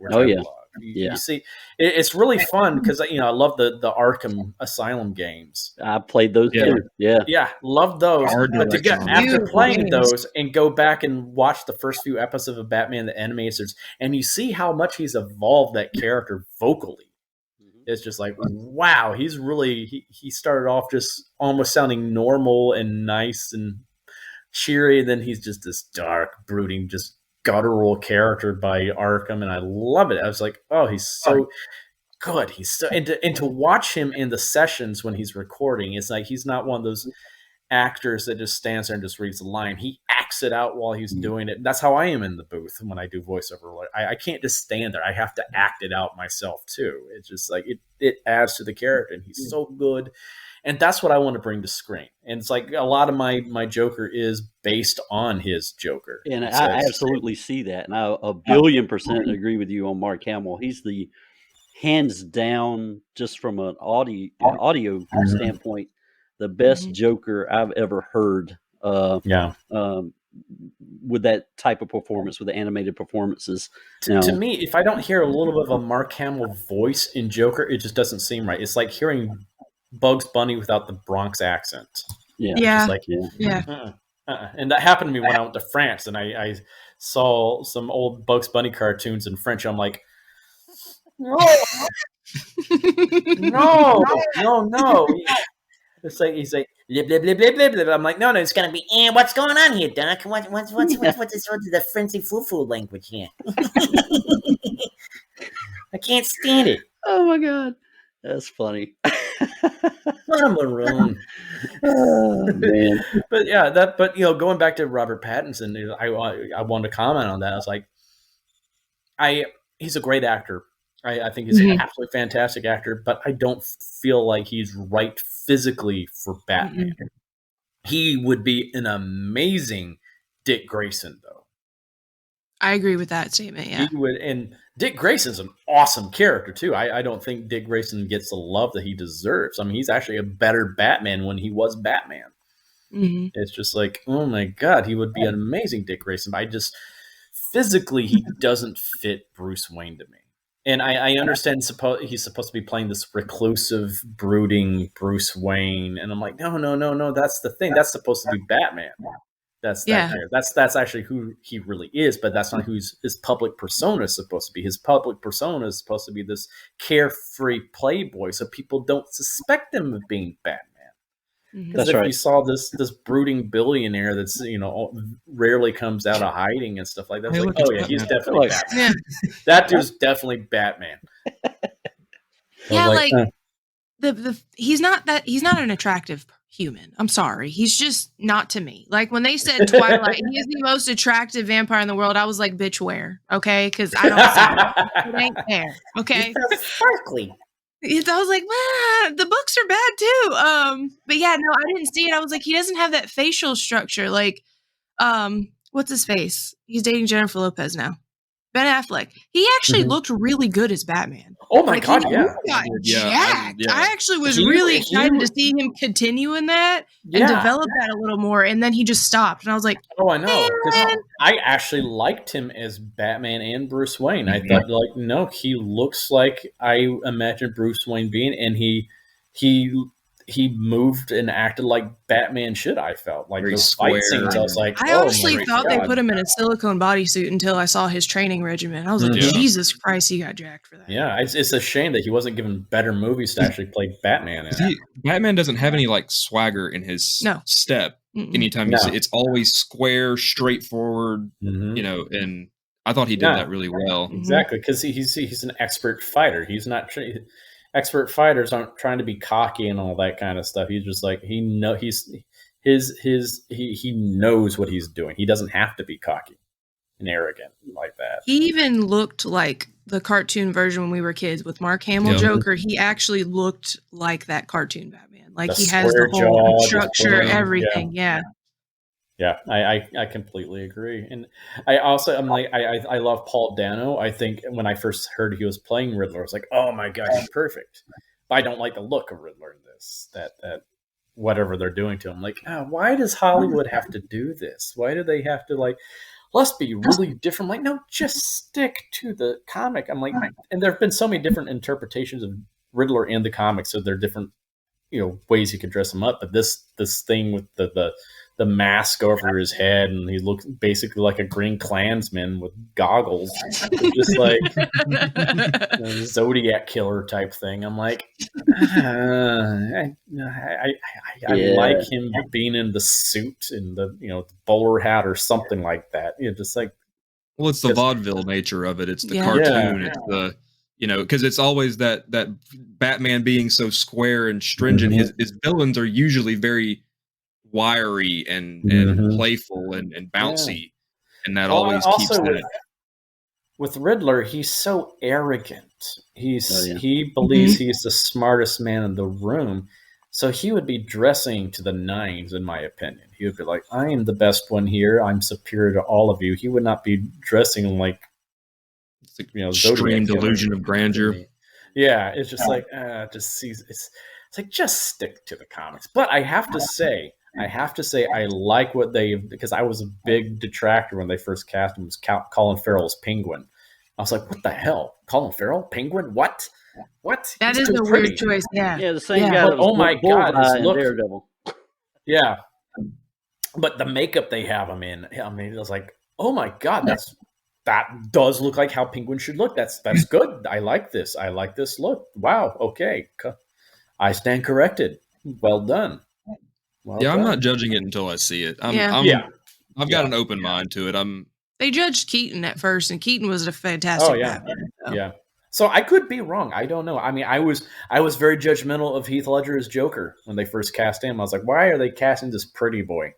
You see, it's really fun because I love the Arkham Asylum games. I played those too. Yeah, love those. But after playing those and go back and watch the first few episodes of Batman the Animated, and you see how much he's evolved that character vocally. It's just like, wow, he's really he started off just almost sounding normal and nice and cheery, and then he's just this dark, brooding, just guttural character by Arkham, and I love it. I was like, oh, he's so good. He's so and to watch him in the sessions when he's recording, it's like he's not one of those actors that just stands there and just reads the line. He acts it out while he's doing it. That's how I am in the booth when I do voiceover. Like, I can't just stand there. I have to act it out myself too. It's just like it adds to the character, and he's so good. And that's what I want to bring to screen. And it's like a lot of my Joker is based on his Joker. And I absolutely see that. And I 1,000,000,000% agree with you on Mark Hamill. He's the hands down, just from an audio standpoint, the best Joker I've ever heard. With that type of performance, with the animated performances. To me, if I don't hear a little bit of a Mark Hamill voice in Joker, it just doesn't seem right. It's like hearing Bugs Bunny without the Bronx accent. Yeah. And that happened to me when I went to France, and I saw some old Bugs Bunny cartoons in French. I'm like, no. It's like he's like blah, blah, blah, blah, blah, blah. I'm like, no, it's gonna be. And what's going on here, Doc? What's the Frenzy foo language here? I can't stand it. Oh my god. That's funny. What a maroon. Oh, man. But going back to Robert Pattinson, I wanted to comment on that. I was like, he's a great actor. I think he's an absolutely fantastic actor, but I don't feel like he's right physically for Batman. He would be an amazing Dick Grayson, though. I agree with that statement. Yeah, he would, and Dick Grayson's an awesome character too. I don't think Dick Grayson gets the love that he deserves. I mean, he's actually a better Batman when he was Batman. It's just like, oh my god, he would be an amazing Dick Grayson. But physically, he doesn't fit Bruce Wayne to me. And I understand he's supposed to be playing this reclusive, brooding Bruce Wayne, and I'm like, no. That's the thing. That's supposed to be Batman. That's actually who he really is, but that's not who his public persona is supposed to be. His public persona is supposed to be this carefree playboy, so people don't suspect him of being Batman. Because if you saw this brooding billionaire that's rarely comes out of hiding and stuff like that, it's like, oh yeah, he's definitely Batman. That dude's definitely Batman. He's not an attractive human. I'm sorry, he's just not to me. Like when they said Twilight, he is the most attractive vampire in the world. I was like, bitch, where? Okay, because I don't see it. It ain't there. Okay, sparkly. I was like, the books are bad too. But yeah, no, I didn't see it. I was like, he doesn't have that facial structure. Like what's his face? He's dating Jennifer Lopez now. Ben Affleck. He actually looked really good as Batman. Oh my God, he yeah. got Yeah, jacked. yeah. I actually was really excited to see him continue in that and develop that a little more. And then he just stopped. And I was like, oh, I know. Man. I actually liked him as Batman and Bruce Wayne. I thought, like, no, he looks like I imagined Bruce Wayne being, and he moved and acted like Batman should. I felt like Very those fight square. scenes. I was like, I honestly thought they God. put him in a silicone bodysuit until I saw his training regimen. I was like, Yeah. Jesus Christ, he got jacked for that. Yeah, it's a shame that he wasn't given better movies to actually play Batman in. Batman doesn't have any like swagger in his step. Anytime you see it's always square, straightforward, you know, and I thought he did that really well. Exactly, because he's an expert fighter. He's not expert fighters aren't trying to be cocky and all that kind of stuff. He's just like he knows what he's doing. He doesn't have to be cocky and arrogant like that. He even looked like the cartoon version when we were kids with Mark Hamill Joker. He actually looked like that cartoon Batman. Like he has the whole structure, everything. Yeah. Yeah, I completely agree, and I also I love Paul Dano. I think when I first heard he was playing Riddler, I was like, oh my God, he's perfect. But I don't like the look of Riddler in this. That whatever they're doing to him, like, why does Hollywood have to do this? Why do they have to like? Let's be really different. Like, no, just stick to the comic. I'm like, and there have been so many different interpretations of Riddler in the comics, so there are different ways you could dress him up. But this thing with the mask over his head, and he looks basically like a Green Klansman with goggles, just like a Zodiac killer type thing. I'm like, I like him being in the suit and the bowler hat or something like that. Just like, well, it's the vaudeville nature of it. It's the cartoon. It's the because it's always that Batman being so square and stringent. His villains are usually very wiry and playful and bouncy, and that always keeps that. With Riddler, he's so arrogant. He believes he's the smartest man in the room, so he would be dressing to the nines, in my opinion. He would be like, "I am the best one here. I'm superior to all of you." He would not be dressing like extreme delusion of grandeur. Yeah, it's just like it's like just stick to the comics. But I have to say, I like what because I was a big detractor when they first cast him. Was Colin Farrell's Penguin. I was like, what the hell? Colin Farrell? Penguin? What? That is a weird choice. Yeah, the same guy. Oh my God, his look. Daredevil. Yeah, but the makeup they have him in, I mean, it was like, oh my God, that does look like how Penguin should look. That's good. I like this. I like this look. Wow. Okay, I stand corrected. Well done. I'm not judging it until I see it. I've got an open mind to it. They judged Keaton at first, and Keaton was a fantastic Batman. So. Yeah. So I could be wrong. I don't know. I mean, I was very judgmental of Heath Ledger as Joker when they first cast him. I was like, why are they casting this pretty boy?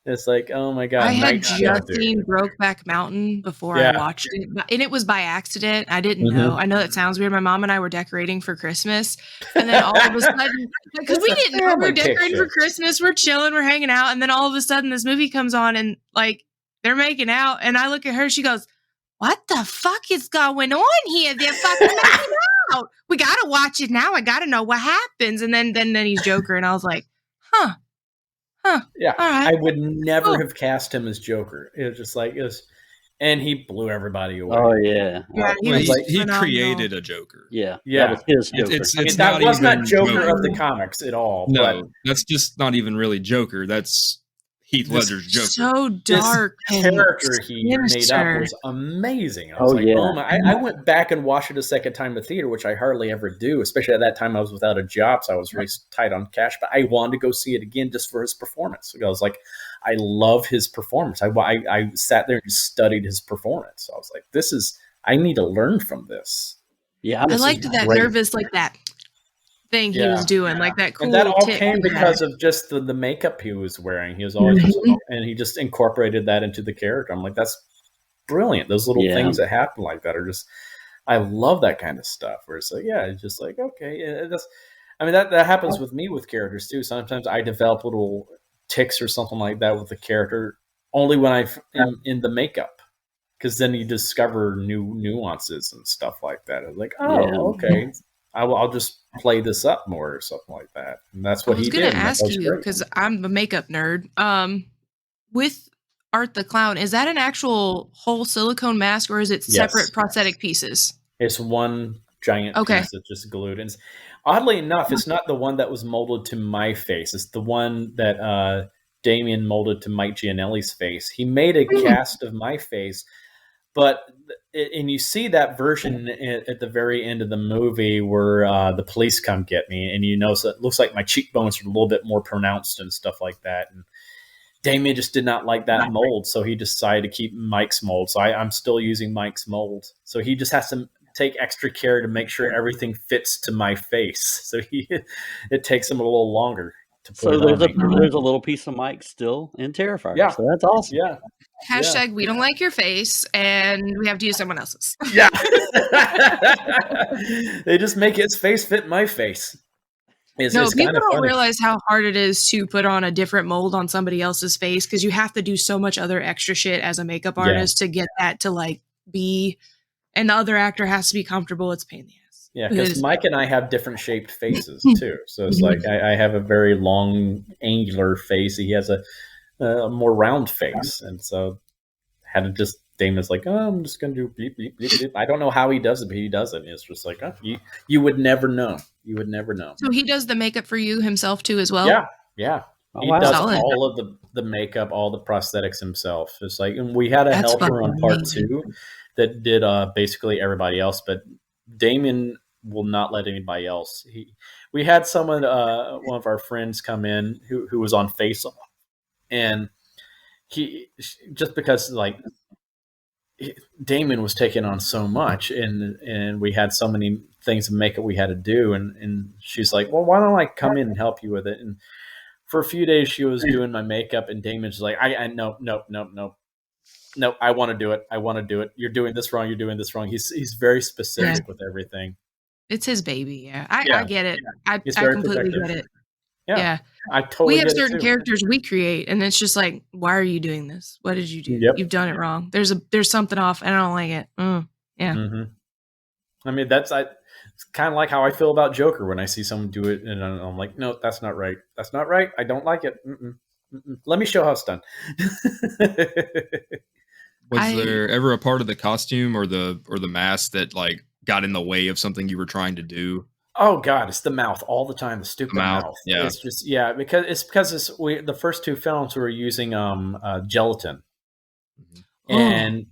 It's like, oh my God. I had just seen Brokeback Mountain before I watched it, and it was by accident. I didn't know. I know that sounds weird. My mom and I were decorating for Christmas, and then all of a sudden, because we didn't know we were decorating for Christmas, we're chilling, we're hanging out, and then all of a sudden, this movie comes on, and like they're making out, and I look at her, she goes, "What the fuck is going on here? They're fucking making out. We gotta watch it now. I gotta know what happens." And then he's Joker, and I was like, huh. Yeah, all right. I would never have cast him as Joker. It was just like and he blew everybody away. Oh yeah, he created a Joker. Yeah. That was his Joker. That was not Joker of the comics at all. No, that's just not even really Joker. That's Heath Ledger's Joker. So dark. This character he made up was amazing. I was I went back and watched it a second time in the theater, which I hardly ever do. Especially at that time, I was without a job, so I was really tight on cash. But I wanted to go see it again just for his performance. I was like, I love his performance. I sat there and studied his performance. So I was like, I need to learn from this. Yeah, I liked that nervous, like that thing he was doing, like that cool. And that all came because of just the makeup he was wearing. He was always, and he just incorporated that into the character. I'm like, that's brilliant. Those little things that happen like that are just, I love that kind of stuff. Where it's like, it's just like, okay, that happens with me with characters too. Sometimes I develop little tics or something like that with the character only when I'm in the makeup, because then you discover new nuances and stuff like that. It's like, oh, okay, I'll just play this up more or something like that. And that's what he did. I was going to ask you, because I'm a makeup nerd. With Art the Clown, is that an actual whole silicone mask, or is it separate prosthetic pieces? It's one giant piece that's just glued. And oddly enough, it's not the one that was molded to my face. It's the one that Damien molded to Mike Gianelli's face. He made a cast of my face, and you see that version at the very end of the movie where the police come get me, and you notice it looks like my cheekbones are a little bit more pronounced and stuff like that. And Damien just did not like that mold, so he decided to keep Mike's mold. So I'm still using Mike's mold. So he just has to take extra care to make sure everything fits to my face. So it takes him a little longer to put it on. There's a little piece of Mike still in Terrifier. Yeah. So that's awesome. Yeah. Hashtag we don't like your face, and we have to use someone else's. Yeah. They just make his face fit my face. People don't realize how hard it is to put on a different mold on somebody else's face, because you have to do so much other extra shit as a makeup artist to get that to like be, and the other actor has to be comfortable. It's a pain in the ass. Yeah, because Mike and I have different shaped faces too. So it's like I have a very long, angular face. He has a more round face, and so had to just. Damon's like, oh, I'm just gonna do beep, beep, beep, beep. I don't know how he does it, but he does it. It's just like, oh, you would never know. You would never know. So he does the makeup for you himself too, as well. Yeah. He does all of the makeup, all the prosthetics himself. It's like, and we had a helper on part 2 that did basically everybody else, but Damien will not let anybody else. We had someone, one of our friends, come in who was on Face Off, and he just because like. Damien was taking on so much, and we had so many things of makeup we had to do, and she's like, well, why don't I come in and help you with it? And for a few days she was doing my makeup, and Damien's like, no, I want to do it. You're doing this wrong. He's very specific with everything. It's his baby. I get it. I completely get it. Yeah. I totally. We have certain characters we create, and it's just like, why are you doing this? What did you do? Yep. You've done it wrong. There's something off, and I don't like it. Yeah. Mm-hmm. I mean, it's kind of like how I feel about Joker when I see someone do it, and I'm like, no, that's not right. That's not right. I don't like it. Let me show how it's done. Was there ever a part of the costume or the mask that like got in the way of something you were trying to do? Oh God, it's the mouth all the time. The stupid mouth. Yeah, it's just because the first 2 films were using gelatin, and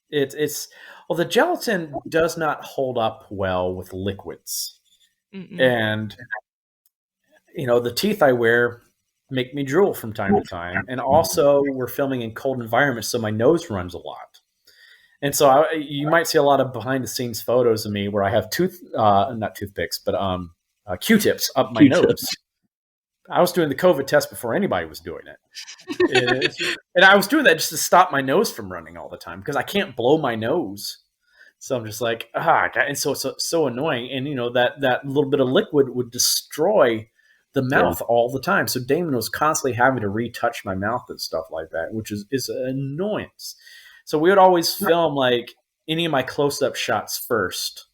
it's the gelatin does not hold up well with liquids, and the teeth I wear make me drool from time to time, and also we're filming in cold environments, so my nose runs a lot. And so you might see a lot of behind the scenes photos of me where I have not toothpicks, but Q-tips up my nose. I was doing the COVID test before anybody was doing it. And I was doing that just to stop my nose from running all the time because I can't blow my nose. So I'm just like, and so it's so annoying. And, that little bit of liquid would destroy the mouth all the time. So Damon was constantly having to retouch my mouth and stuff like that, which is an annoyance. So we would always film like any of my close-up shots first,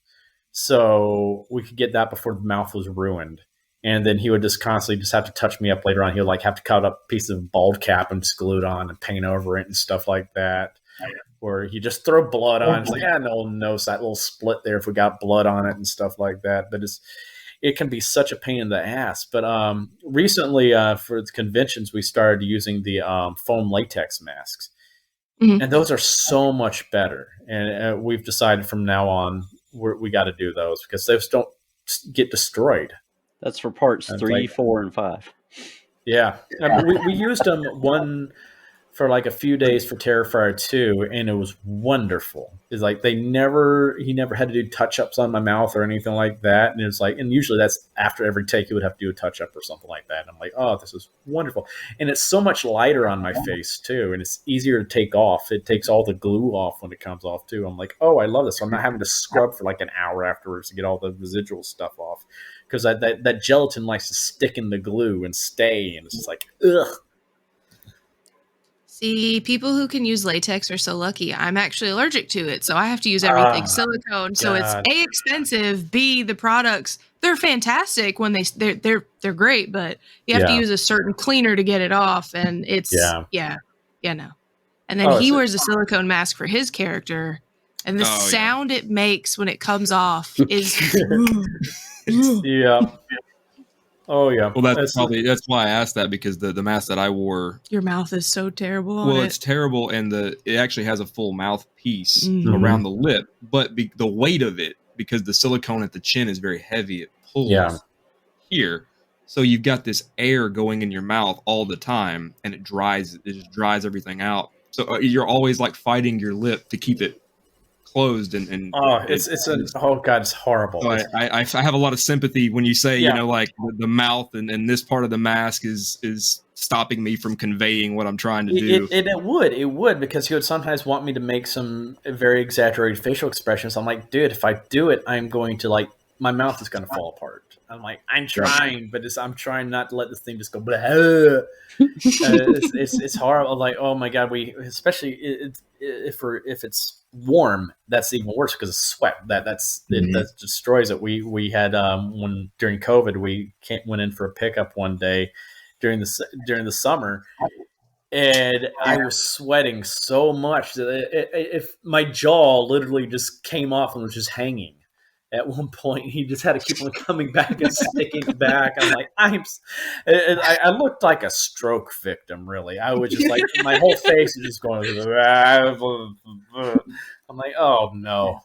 so we could get that before the mouth was ruined. And then he would just constantly have to touch me up later on. He would like have to cut up a piece of bald cap and just glue it on and paint over it and stuff like that. Or he just throw blood on. It's like, no one knows that little split there if we got blood on it and stuff like that. But it can be such a pain in the ass. But recently for the conventions, we started using the foam latex masks. And those are so much better. And we've decided from now on we got to do those because those don't get destroyed. That's for parts 3, 4, and 5. Yeah. We used them one for like a few days for Terrifier 2, and it was wonderful. It's like he never had to do touch-ups on my mouth or anything like that. And it's like, and usually that's after every take he would have to do a touch-up or something like that. And I'm like, oh, this is wonderful. And it's so much lighter on my face too, and it's easier to take off. It takes all the glue off when it comes off too. I'm like, oh, I love this. So I'm not having to scrub for like an hour afterwards to get all the residual stuff off. Because that gelatin likes to stick in the glue and stay, and it's just like, ugh. See, people who can use latex are so lucky. I'm actually allergic to it, so I have to use everything silicone. So it's God. A, expensive, B, the products, they're fantastic when they're great, but you have to use a certain cleaner to get it off, and it's no. And then he wears a silicone mask for his character, and the sound it makes when it comes off is yeah. Oh yeah. Well, that's why I asked that, because the mask that I wore, your mouth is so terrible. Well, it's terrible, and it actually has a full mouthpiece around the lip, but the weight of it, because the silicone at the chin is very heavy, it pulls here. So you've got this air going in your mouth all the time, and it just dries everything out. So you're always like fighting your lip to keep it closed, and it's horrible. So I have a lot of sympathy when you say like the mouth and this part of the mask is stopping me from conveying what I'm trying to do. It would because he would sometimes want me to make some very exaggerated facial expressions. I'm like, dude, if I do it, I'm going to my mouth is going to fall apart. I'm like, I'm trying, but I'm trying not to let this thing just go. Blah. It's horrible. Like, oh my god, especially if it's warm, that's even worse because of sweat. That destroys it. We had when during COVID we went in for a pickup one day during the summer, and I was sweating so much that if my jaw literally just came off and was just hanging. At one point, he just had to keep on coming back and sticking back. I'm like, I looked like a stroke victim, really. I was just like, my whole face is just going. I'm like, oh no.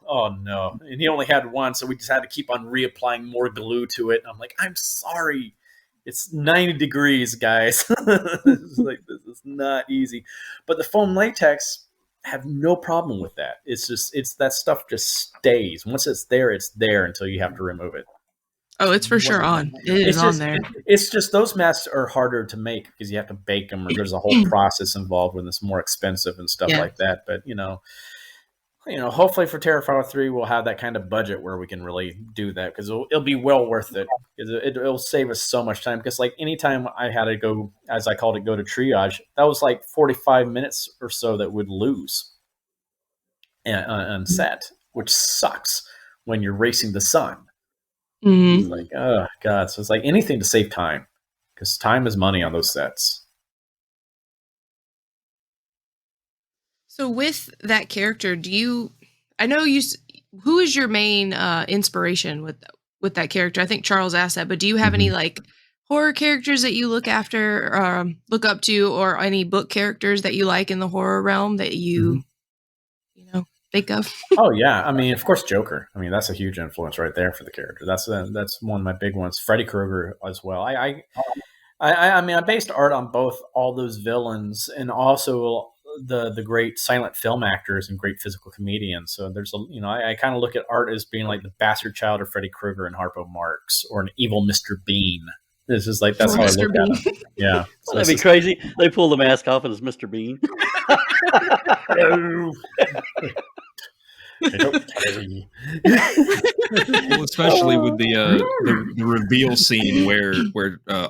And he only had one, so we just had to keep on reapplying more glue to it. And I'm like, I'm sorry. It's 90 degrees, guys. It's like, this is not easy. But the foam latex, have no problem with that. It's that stuff just stays. Once it's there until you have to remove it. Oh, it's for sure on. It is on there. It's just those masks are harder to make because you have to bake them, or there's a whole process involved when it's more expensive and stuff like that. But hopefully for Terrifier 3 we'll have that kind of budget where we can really do that, because it'll be well worth it. It'll save us so much time, because like anytime I had to go, as I called it, go to triage, that was like 45 minutes or so that would lose on set, which sucks when you're racing the sun. It's like, oh god. So it's like anything to save time, because time is money on those sets. So with that character, who is your main inspiration with that character? I think Charles asked that, but do you have any like horror characters that you look up to, or any book characters that you like in the horror realm that you think of? Oh yeah, I mean, of course, Joker. I mean, that's a huge influence right there for the character. That's one of my big ones. Freddy Krueger as well. I mean, I based art on both all those villains and also the great silent film actors and great physical comedians. So there's I kind of look at art as being like the bastard child of Freddy Krueger and Harpo Marx, or an evil Mr. Bean. This is like, that's how I look at him. Yeah. So that'd be crazy. They pull the mask off and it's Mr. Bean. Well, especially with the reveal scene where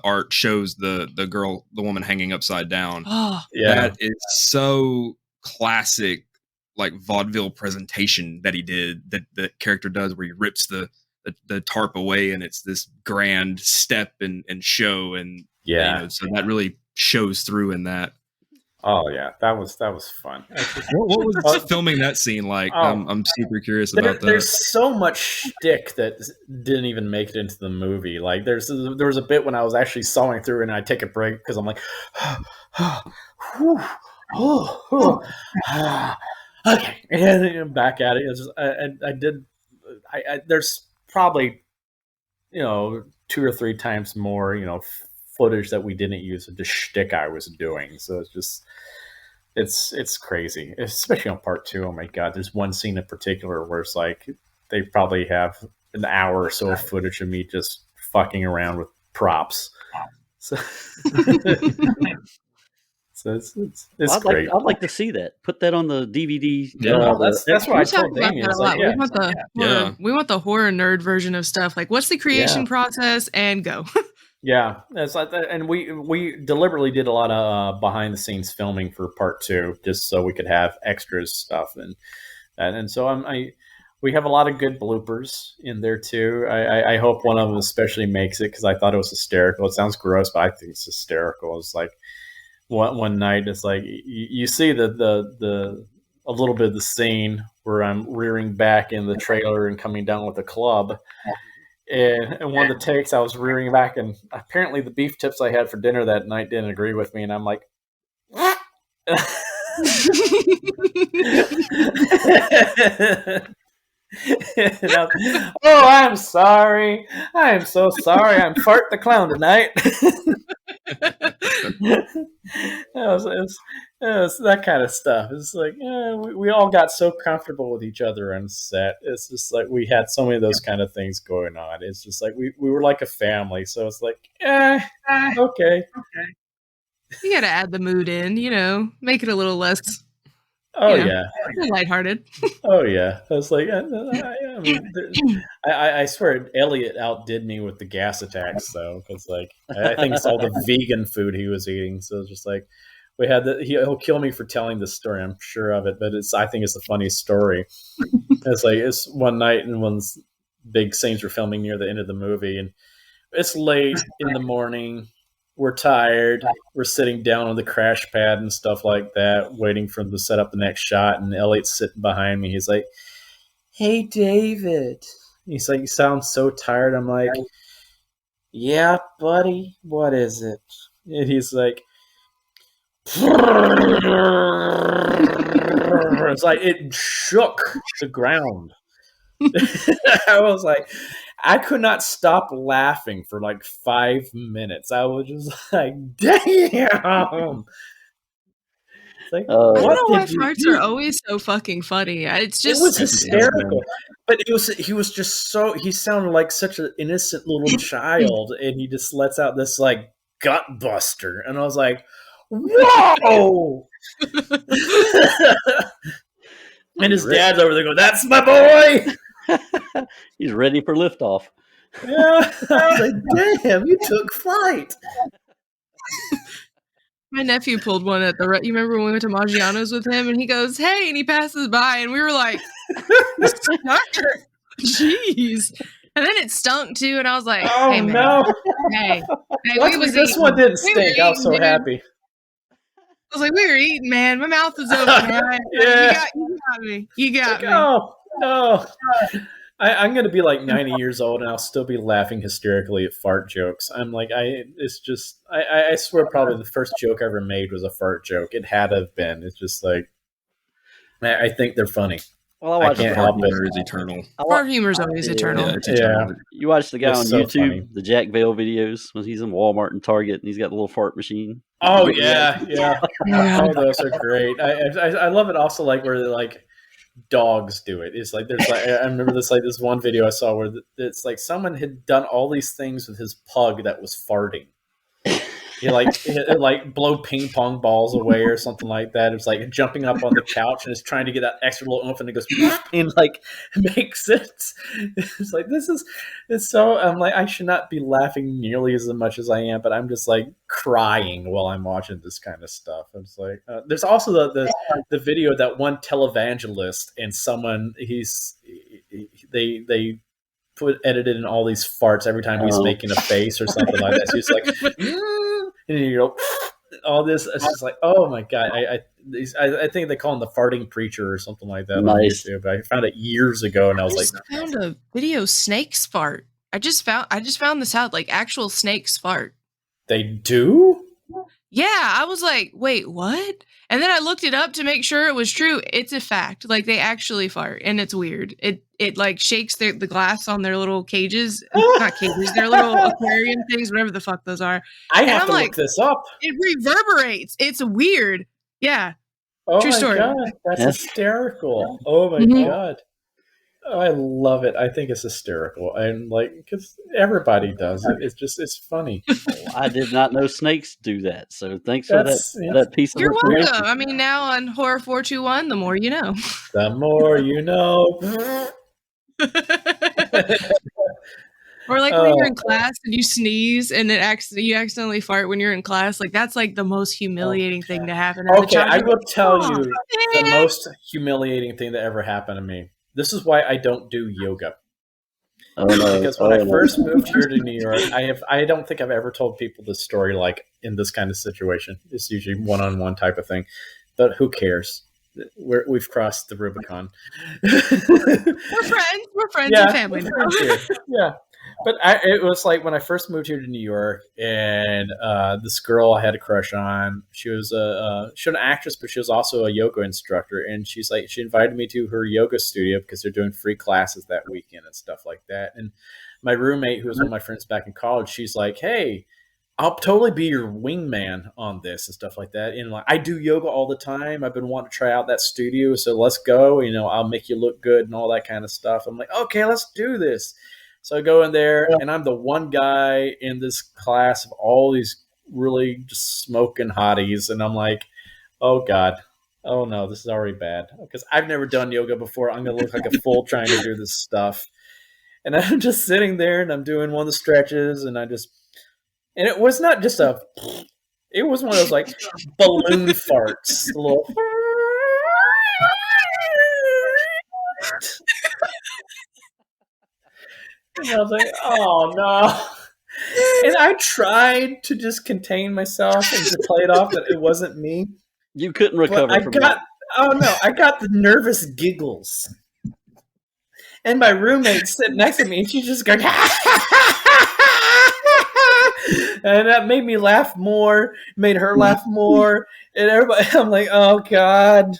Art shows the woman hanging upside down. Oh, yeah, that is so classic, like vaudeville presentation that he did. That the character does, where he rips the tarp away, and it's this grand step and show, and so that really shows through in that. Oh yeah, that was fun. What was filming that scene like? I'm super curious about that. There's so much shtick that didn't even make it into the movie. Like there was a bit when I was actually sawing through, and I take a break because I'm like, okay, and I'm back at it. It's just, there's probably 2 or 3 times more footage that we didn't use of the shtick I was doing. So it's just it's crazy, especially on part 2. Oh my god, there's one scene in particular where it's like they probably have an hour or so of footage of me just fucking around with props. So, it's great. I'd like to see that. Put that on the DVD. Yeah, that's what I told Damien. Like, we want the horror nerd version of stuff. Like, what's the creation process? And go. Yeah, it's like that, and we deliberately did a lot of behind the scenes filming for part 2, just so we could have extras stuff, and so we have a lot of good bloopers in there too. I hope one of them especially makes it because I thought it was hysterical. It sounds gross, but I think it's hysterical. It's like one night, it's like you see the a little bit of the scene where I'm rearing back in the trailer and coming down with a club. And one of the takes, I was rearing back, and apparently the beef tips I had for dinner that night didn't agree with me, and I'm like, oh, I'm sorry. I am so sorry. I'm Fart the Clown tonight. It was that kind of stuff. It's like, we all got so comfortable with each other on set. It's just like we had so many of those kind of things going on. It's just like we were like a family. So it's like, okay. You got to add the mood in, make it a little less. Yeah, lighthearted. Oh yeah, I was like, I swear Elliot outdid me with the gas attacks though, because like I think it's all the vegan food he was eating. So it's just like we had he'll kill me for telling this story, I'm sure of it, but I think it's the funniest story. It's one night and one's big scenes we're filming near the end of the movie, and it's late in the morning. We're tired. We're sitting down on the crash pad and stuff like that, waiting for them to set up the next shot. And Elliot's sitting behind me. He's like, "Hey, David." He's like, "You sound so tired." I'm like, "Yeah, buddy. What is it?" And he's like, it's like it shook the ground. I was like, I could not stop laughing for like 5 minutes. I was just like, damn. Like, I don't know why farts are always so fucking funny. It was hysterical. But he was just he sounded like such an innocent little child, and he just lets out this like gut buster. And I was like, whoa! And his dad's over there going, "That's my boy." He's ready for liftoff. Yeah, I was like, "Damn, you took flight." My nephew pulled one at you remember when we went to Maggiano's with him, and he goes, "Hey," and he passes by, and we were like, "Jeez!" And then it stunk too, and I was like, "Oh hey, man. no! Hey, this one didn't stink." I was so happy. I was like, "We were eating, man. My mouth was open, man. Yeah. You got me. You got me." Oh, no. I'm going to be like 90 years old, and I'll still be laughing hysterically at fart jokes. I'm like, I swear probably the first joke I ever made was a fart joke. It had to have been. It's just like, I think they're funny. Well, I can't help it. It's eternal. Fart humor is always eternal. Yeah, it's eternal. Yeah. You watch the guy on so YouTube, funny. the Jack Vale videos, when he's in Walmart and Target, and he's got the little fart machine. Oh, yeah. Oh, those are great. I love it also, like, where they're like, dogs do it. It's like there's like I remember this one video I saw where it's like someone had done all these things with his pug that was farting. He like blow ping pong balls away or something like that. It's like jumping up on the couch and it's trying to get that extra little oomph, and it goes and like makes it. It's like it's so. I'm like, I should not be laughing nearly as much as I am, but I'm just like crying while I'm watching this kind of stuff. It's like there's also the video of that one televangelist and someone they edited in all these farts every time he's making a face or something like that. So he's like, and you know, all this. It's just like, oh my god! I think they call him the farting preacher or something like that. Nice. On YouTube. I found it years ago, and I was like, found a video snakes fart. I just found this out, like actual snakes fart. They do? Yeah, I was like, wait, what? And then I looked it up to make sure it was true. It's a fact. Like they actually fart, and it's weird. It like shakes the glass on their little cages, not cages, their little aquarium things, whatever the fuck those are. I have to look this up. It reverberates. It's weird. Yeah. Oh True my story. god, that's hysterical. Oh my god. Oh, I love it. I think it's hysterical. And like, because everybody does it. It's funny. I did not know snakes do that. So thanks for that piece of information. You're welcome. I mean, now on Horror 421, the more you know. The more you know. Or like when you're in class and you sneeze and you accidentally fart when you're in class. Like that's like the most humiliating thing to happen. Okay, I will tell you the most humiliating thing that ever happened to me. This is why I don't do yoga. Because when I first moved here to New York, I don't think I've ever told people this story like in this kind of situation. It's usually one-on-one type of thing. But who cares? We've crossed the Rubicon. We're friends. We're friends and family now. Yeah. But it was like when I first moved here to New York, and this girl I had a crush on. She was an actress, but she was also a yoga instructor. And she invited me to her yoga studio because they're doing free classes that weekend and stuff like that. And my roommate, who was one of my friends back in college, she's like, "Hey, I'll totally be your wingman on this and stuff like that. And like, I do yoga all the time. I've been wanting to try out that studio, so let's go. I'll make you look good and all that kind of stuff." I'm like, "Okay, let's do this." So I go in there, and I'm the one guy in this class of all these really just smoking hotties. And I'm like, oh, God. Oh, no, this is already bad. Because I've never done yoga before. I'm going to look like a fool trying to do this stuff. And I'm just sitting there, and I'm doing one of the stretches, and it was not just it was one of those, like, balloon farts. A little... And I was like, oh, no. And I tried to just contain myself and to play it off that it wasn't me. You couldn't recover from that. Oh, no. I got the nervous giggles. And my roommate sitting next to me, and she's just going, and that made me laugh more, made her laugh more. And everybody, I'm like, oh, God.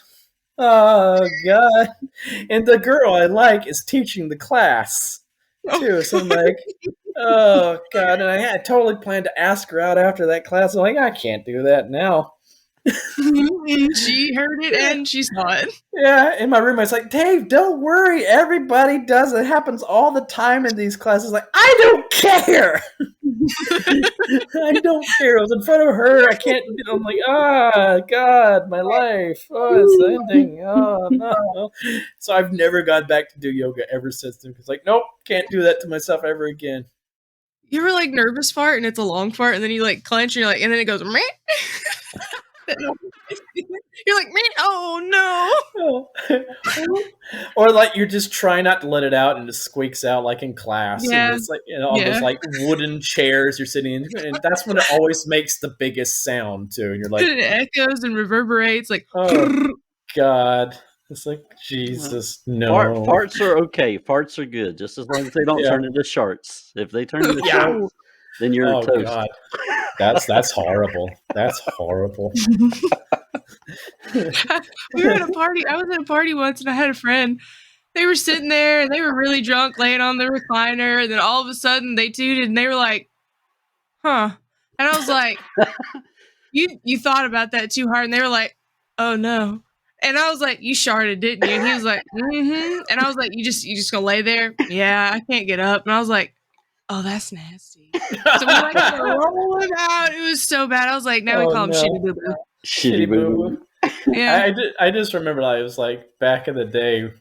Oh, God. And the girl I like is teaching the class. Too. So I'm like, oh, God. And I had totally planned to ask her out after that class. I'm like, I can't do that now. She heard it and she saw it. Yeah. And my roommate's like, Dave, don't worry. Everybody does it. It happens all the time in these classes. Like, I don't care. I don't care. I was in front of her. I can't. I'm like, God, my life. Oh, it's ending. Oh, no. So I've never gone back to do yoga ever since then. Because, like, nope, can't do that to myself ever again. You ever like nervous fart and it's a long fart and then you like clench and you're like, and then it goes, meh. You're like, meh. Oh no. Or like you're just trying not to let it out and it squeaks out like in class. Yeah. And it's like on those like wooden chairs you're sitting in, and that's when it always makes the biggest sound too. And you're like, it echoes and reverberates like, oh God. It's like, Jesus, no. Farts are okay. Farts are good, just as long as they don't turn into sharts. If they turn into sharts, then you're toast. God. That's horrible. That's horrible. We were at a party. I was at a party once, and I had a friend. They were sitting there, and they were really drunk, laying on the recliner, and then all of a sudden, they tooted, and they were like, "Huh?" And I was like, "You thought about that too hard?" And they were like, "Oh no." And I was like, "You sharted, didn't you?" And he was like, "Mm-hmm." And I was like, "You just gonna lay there?" "Yeah, I can't get up." And I was like, "Oh, that's nasty." So we like roll it out. It was so bad. I was like, "Now we call him Shitty Boo Boo." Shitty Boo Boo. Yeah. I just remember it was like back in the day.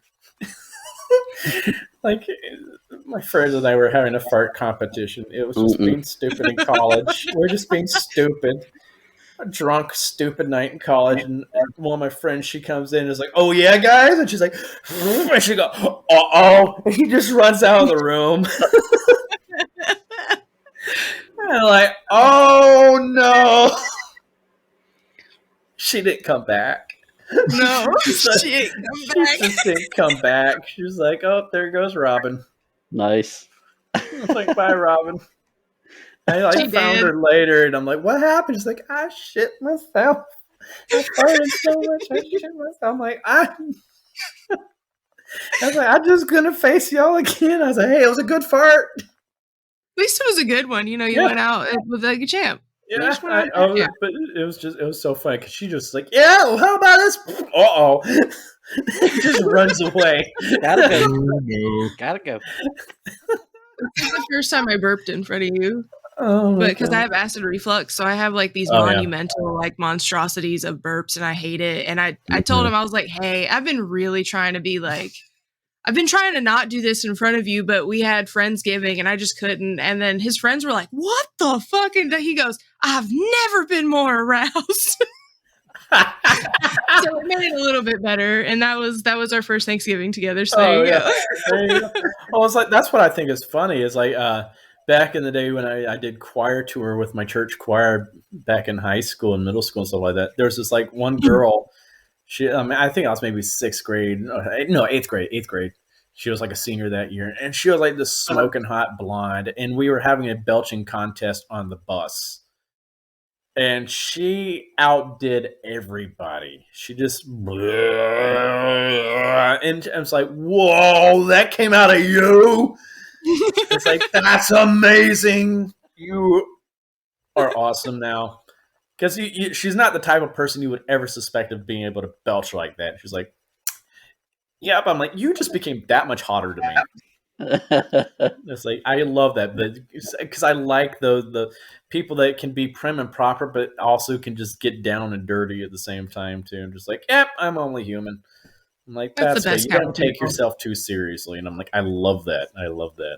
Like my friends and I were having a fart competition. It was just being stupid in college. We're just being stupid. A drunk, stupid night in college, and one of my friends, she comes in and is like, "Oh yeah, guys," and she's like, and she go, "Uh-oh," and he just runs out of the room. And I'm like, "Oh no." She didn't come back. No, she didn't come back. She was like, "Oh, there goes Robin." Nice. I was like, "Bye, Robin." I found her later, and I'm like, "What happened?" She's like, "I shit myself. I farted so much, I shit myself." I'm like, I was like, "I'm just gonna face y'all again." I was like, "Hey, it was a good fart." At least it was a good one. You went out with like a champ. Yeah, but it was so funny because she just like, "Yeah, well, how about this?" Uh-oh. Just runs away. Gotta go. Gotta go. This is the first time I burped in front of you. Oh, but because I have acid reflux, so I have like these monumental like monstrosities of burps, and I hate it. And I told him, I was like, "Hey, I've been really trying to be like, I've been trying to not do this in front of you, but we had Friendsgiving and I just couldn't. And then his friends were like, what the fuck? And he goes, I've never been more aroused. So it made it a little bit better. And that was our first Thanksgiving together. So there you go. Well, it's like, that's what I think is funny is like, back in the day when I did choir tour with my church choir back in high school and middle school and stuff like that, there was this like one girl, I think I was maybe eighth grade. She was like a senior that year, and she was like this smoking hot blonde, and we were having a belching contest on the bus. And she outdid everybody. She just, and I was like, whoa, that came out of you. It's like, that's amazing. You are awesome now. Because she's not the type of person you would ever suspect of being able to belch like that. She's like, yep. I'm like, you just became that much hotter to me. It's like, I love that. Because I like the people that can be prim and proper, but also can just get down and dirty at the same time, too. I'm just like, yep, I'm only human. I'm like, that's good. You don't take yourself too seriously. And I'm like, I love that.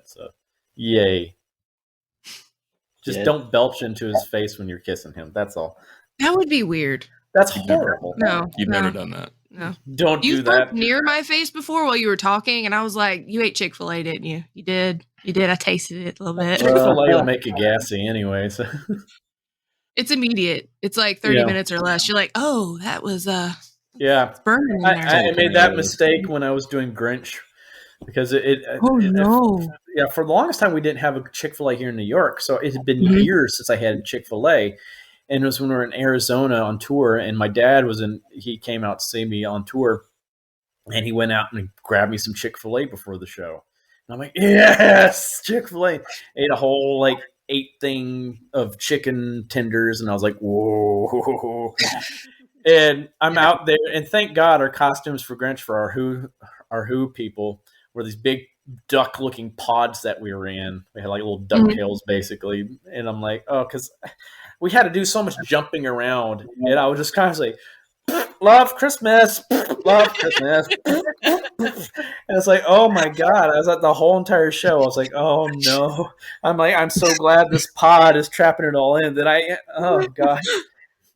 So, yay. Just don't belch into his face when you're kissing him. That's all. That would be weird. That's horrible. You've never done that. No. Don't do that. You near my face before while you were talking, and I was like, you ate Chick-fil-A, didn't you? You did. I tasted it a little bit. Chick-fil-A will make you gassy anyway. So. It's immediate. It's like 30 minutes or less. You're like, oh, that was burning in there. I made that mistake when I was doing Grinch because for the longest time we didn't have a Chick-fil-A here in New York, so it had been years since I had Chick-fil-A. And it was when we were in Arizona on tour, and my dad he came out to see me on tour, and he went out and grabbed me some Chick-fil-A before the show. And I'm like, yes, Chick-fil-A. Ate a whole 8 thing of chicken tenders, and I was like, whoa. And I'm out there, and thank God our costumes for Grinch for our Who people were these big duck-looking pods that we were in. We had like little ducktails, basically. And I'm like, oh, because we had to do so much jumping around, and I was just constantly, love Christmas, love Christmas. And it's like, oh my God. I was at the whole entire show. I was like, oh no. I'm so glad this pod is trapping it all in that oh God.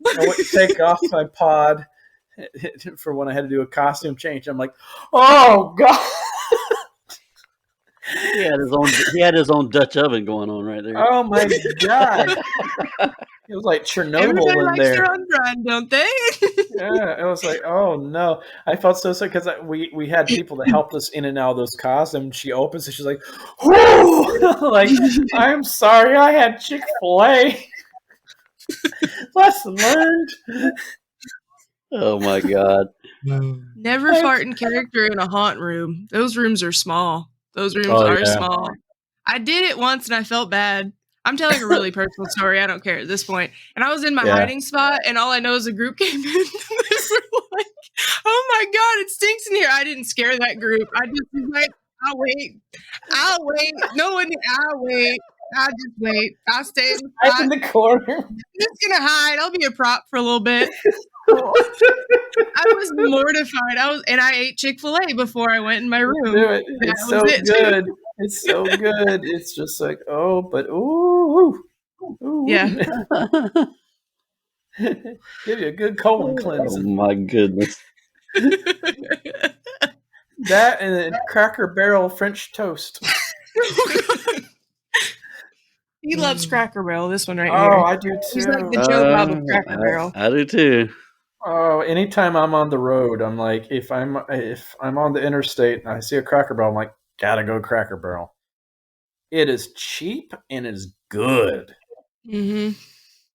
I went to take off my pod for when I had to do a costume change. I'm like, oh God. He had his own Dutch oven going on right there. Oh my God. It was like Chernobyl Everybody in likes there. their own grind, don't they? Yeah, it was like, oh no. I felt so sick because we had people that helped us in and out of those costumes. She opens and she's like, whoo! Like, I'm sorry, I had Chick-fil-A. Lesson learned. Oh my God. Never fart in character in a haunt room. Those rooms are small. Small. I did it once and I felt bad. I'm telling a really personal story. I don't care at this point. And I was in my hiding spot, and all I know is a group came in. And they were like, oh my God, it stinks in here. I didn't scare that group. I just was like, I'll wait. No one, I'll wait. I'll just wait. I'll stay in the corner. I'm just going to hide. I'll be a prop for a little bit. I was mortified. And I ate Chick-fil-A before I went in my room. It's so good. It's so good. It's just like, oh, but ooh. Yeah. Give you a good colon cleanse. Oh my goodness. That and then Cracker Barrel French toast. He loves Cracker Barrel. This one right here. Oh, I do too. He's like the Joe Bob of Cracker Barrel. I do too. Oh, anytime I'm on the road, I'm like, if I'm on the interstate and I see a Cracker Barrel, I'm like, gotta go Cracker Barrel. It is cheap and it is good. Mm-hmm.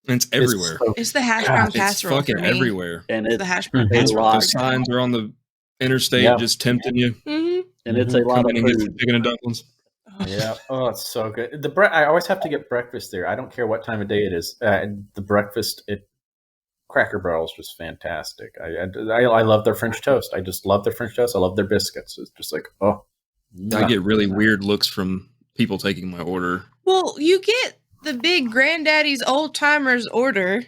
And it's everywhere. It's the hash brown casserole. It's fucking everywhere. And it's the hash brown casserole. The signs are on the interstate just tempting you. Mm-hmm. And it's a lot of food. Chicken and dumplings. Yeah. Oh, it's so good. I always have to get breakfast there. I don't care what time of day it is. The breakfast at Cracker Barrel is just fantastic. I love their French toast. I just love their French toast. I love their biscuits. It's just like, oh. I get really weird looks from people taking my order. Well, you get the big granddaddy's old timers order.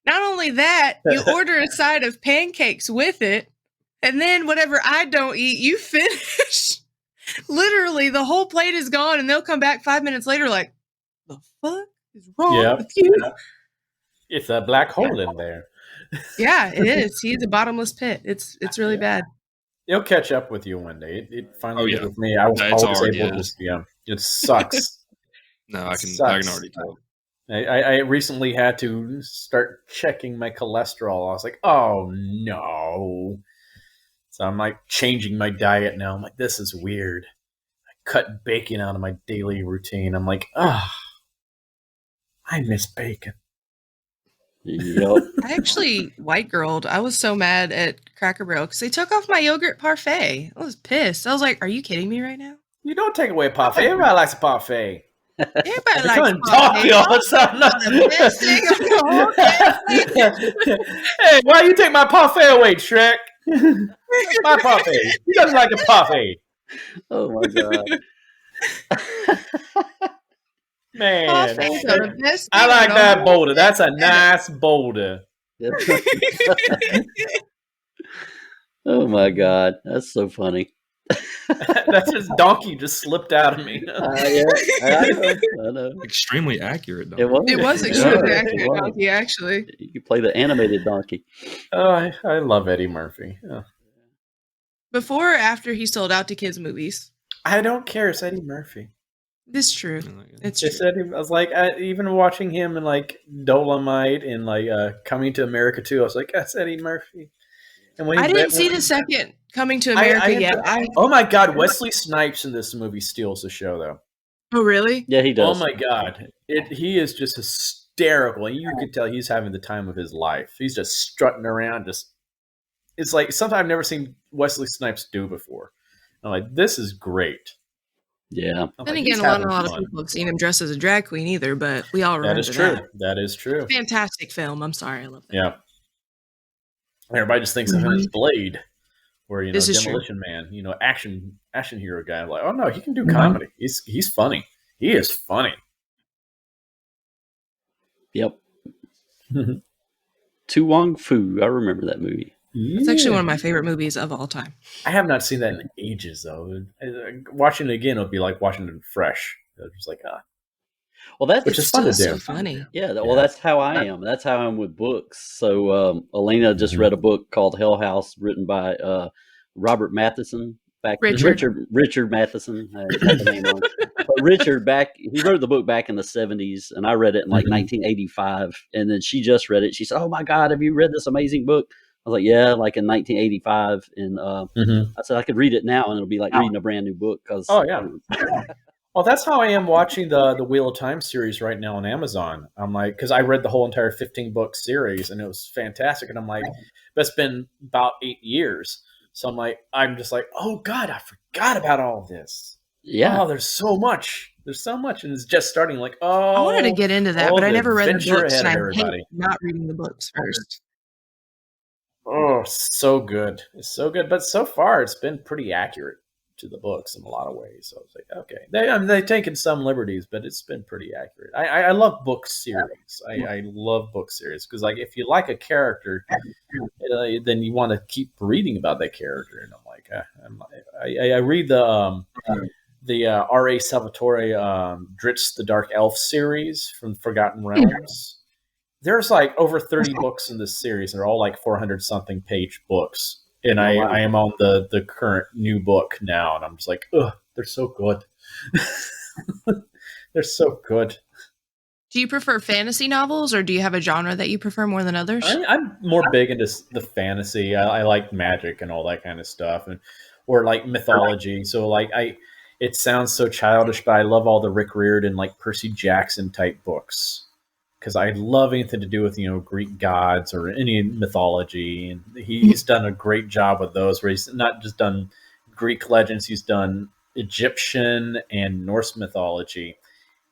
Not only that, you order a side of pancakes with it, and then whatever I don't eat, you finish. Literally, the whole plate is gone, and they'll come back 5 minutes later like, the fuck is wrong with you? It's a black hole in there. Yeah, it is. He's a bottomless pit. It's really bad. It'll catch up with you one day. It finally did with me. I was It's always hard, able to just, it sucks. No, I can already tell. I recently had to start checking my cholesterol. I was like, oh no. So I'm like changing my diet now. I'm like, this is weird. I cut bacon out of my daily routine. I'm like, I miss bacon. Yep. I actually white girled. I was so mad at Cracker Barrel because they took off my yogurt parfait. I was pissed. I was like, are you kidding me right now? You don't take away parfait. Everybody likes a parfait. Everybody likes talking all the time. The best thing of the whole damn Hey, why you take my parfait away, Shrek? My parfait. He doesn't like a parfait. Oh my god. Man, Parfaits are the best I thing like of that the boulder. That's a nice boulder. Oh my god, that's so funny. That's just donkey just slipped out of me. Yeah, I know. Extremely accurate, though. It was extremely accurate, donkey, actually. You could play the animated donkey. Oh, I love Eddie Murphy. Oh. Before or after he sold out to kids' movies? I don't care. It's Eddie Murphy. It's true. It's It's true. Eddie, I was like, even watching him in like Dolomite and like Coming to America too. I was like, that's Eddie Murphy. And when I didn't see the second Coming to America yet. Oh my god, Wesley Snipes in this movie steals the show though. Oh really? Yeah, he does. Oh my god, he is just hysterical, and you could tell he's having the time of his life. He's just strutting around, it's like something I've never seen Wesley Snipes do before. I'm like, this is great. Yeah. Then again, a lot of people have seen him dressed as a drag queen either, but we all remember that is true. That is true. Fantastic film. I'm sorry, I love that. Yeah. Everybody just thinks of him as Blade, or This is Demolition Man, action hero guy. I'm like, oh no, he can do comedy. He's funny. He is funny. Yep. Tu Wong Fu. I remember that movie. It's actually one of my favorite movies of all time. I have not seen that in ages, though. Watching it again, it would be like watching it fresh. It's just like, Well, which is fun to do. So funny. Yeah, well, that's how I am. That's how I'm with books. So, Elena just read a book called Hell House, written by Robert Matheson. Richard Matheson. I got the name wrong. But Richard he wrote the book back in the 70s, and I read it in like 1985. And then she just read it. She said, "Oh my God, have you read this amazing book?" I was like, "Yeah, like in 1985." And I said I could read it now, and it'll be like reading a brand new book. Oh yeah. Well, that's how I am watching the Wheel of Time series right now on Amazon. I'm like, because I read the whole entire 15-book series, and it was fantastic. And I'm like, that's been about 8 years. So I'm just like, oh God, I forgot about all of this. Yeah. Oh, there's so much. And it's just starting. Like, oh, I wanted to get into that, but I never read the books, and I everybody. hate not reading the books first. Oh, so good. It's so good. But so far, it's been pretty accurate to the books in a lot of ways. So I was like, okay. They've taken some liberties, but it's been pretty accurate. I love book series. I love book series because, like, if you like a character, then you want to keep reading about that character. And I'm like, I read the R.A. Salvatore Dritz the Dark Elf series from Forgotten Realms. There's like over 30 books in this series. They're all like 400-something page books. And I am on the current new book now. And I'm just like, ugh, they're so good. They're so good. Do you prefer fantasy novels, or do you have a genre that you prefer more than others? I'm more big into the fantasy. I like magic and all that kind of stuff, or like mythology. So like it sounds so childish, but I love all the Rick Riordan, like Percy Jackson type books. Because I love anything to do with, Greek gods or any mythology. And he's done a great job with those, where he's not just done Greek legends, he's done Egyptian and Norse mythology.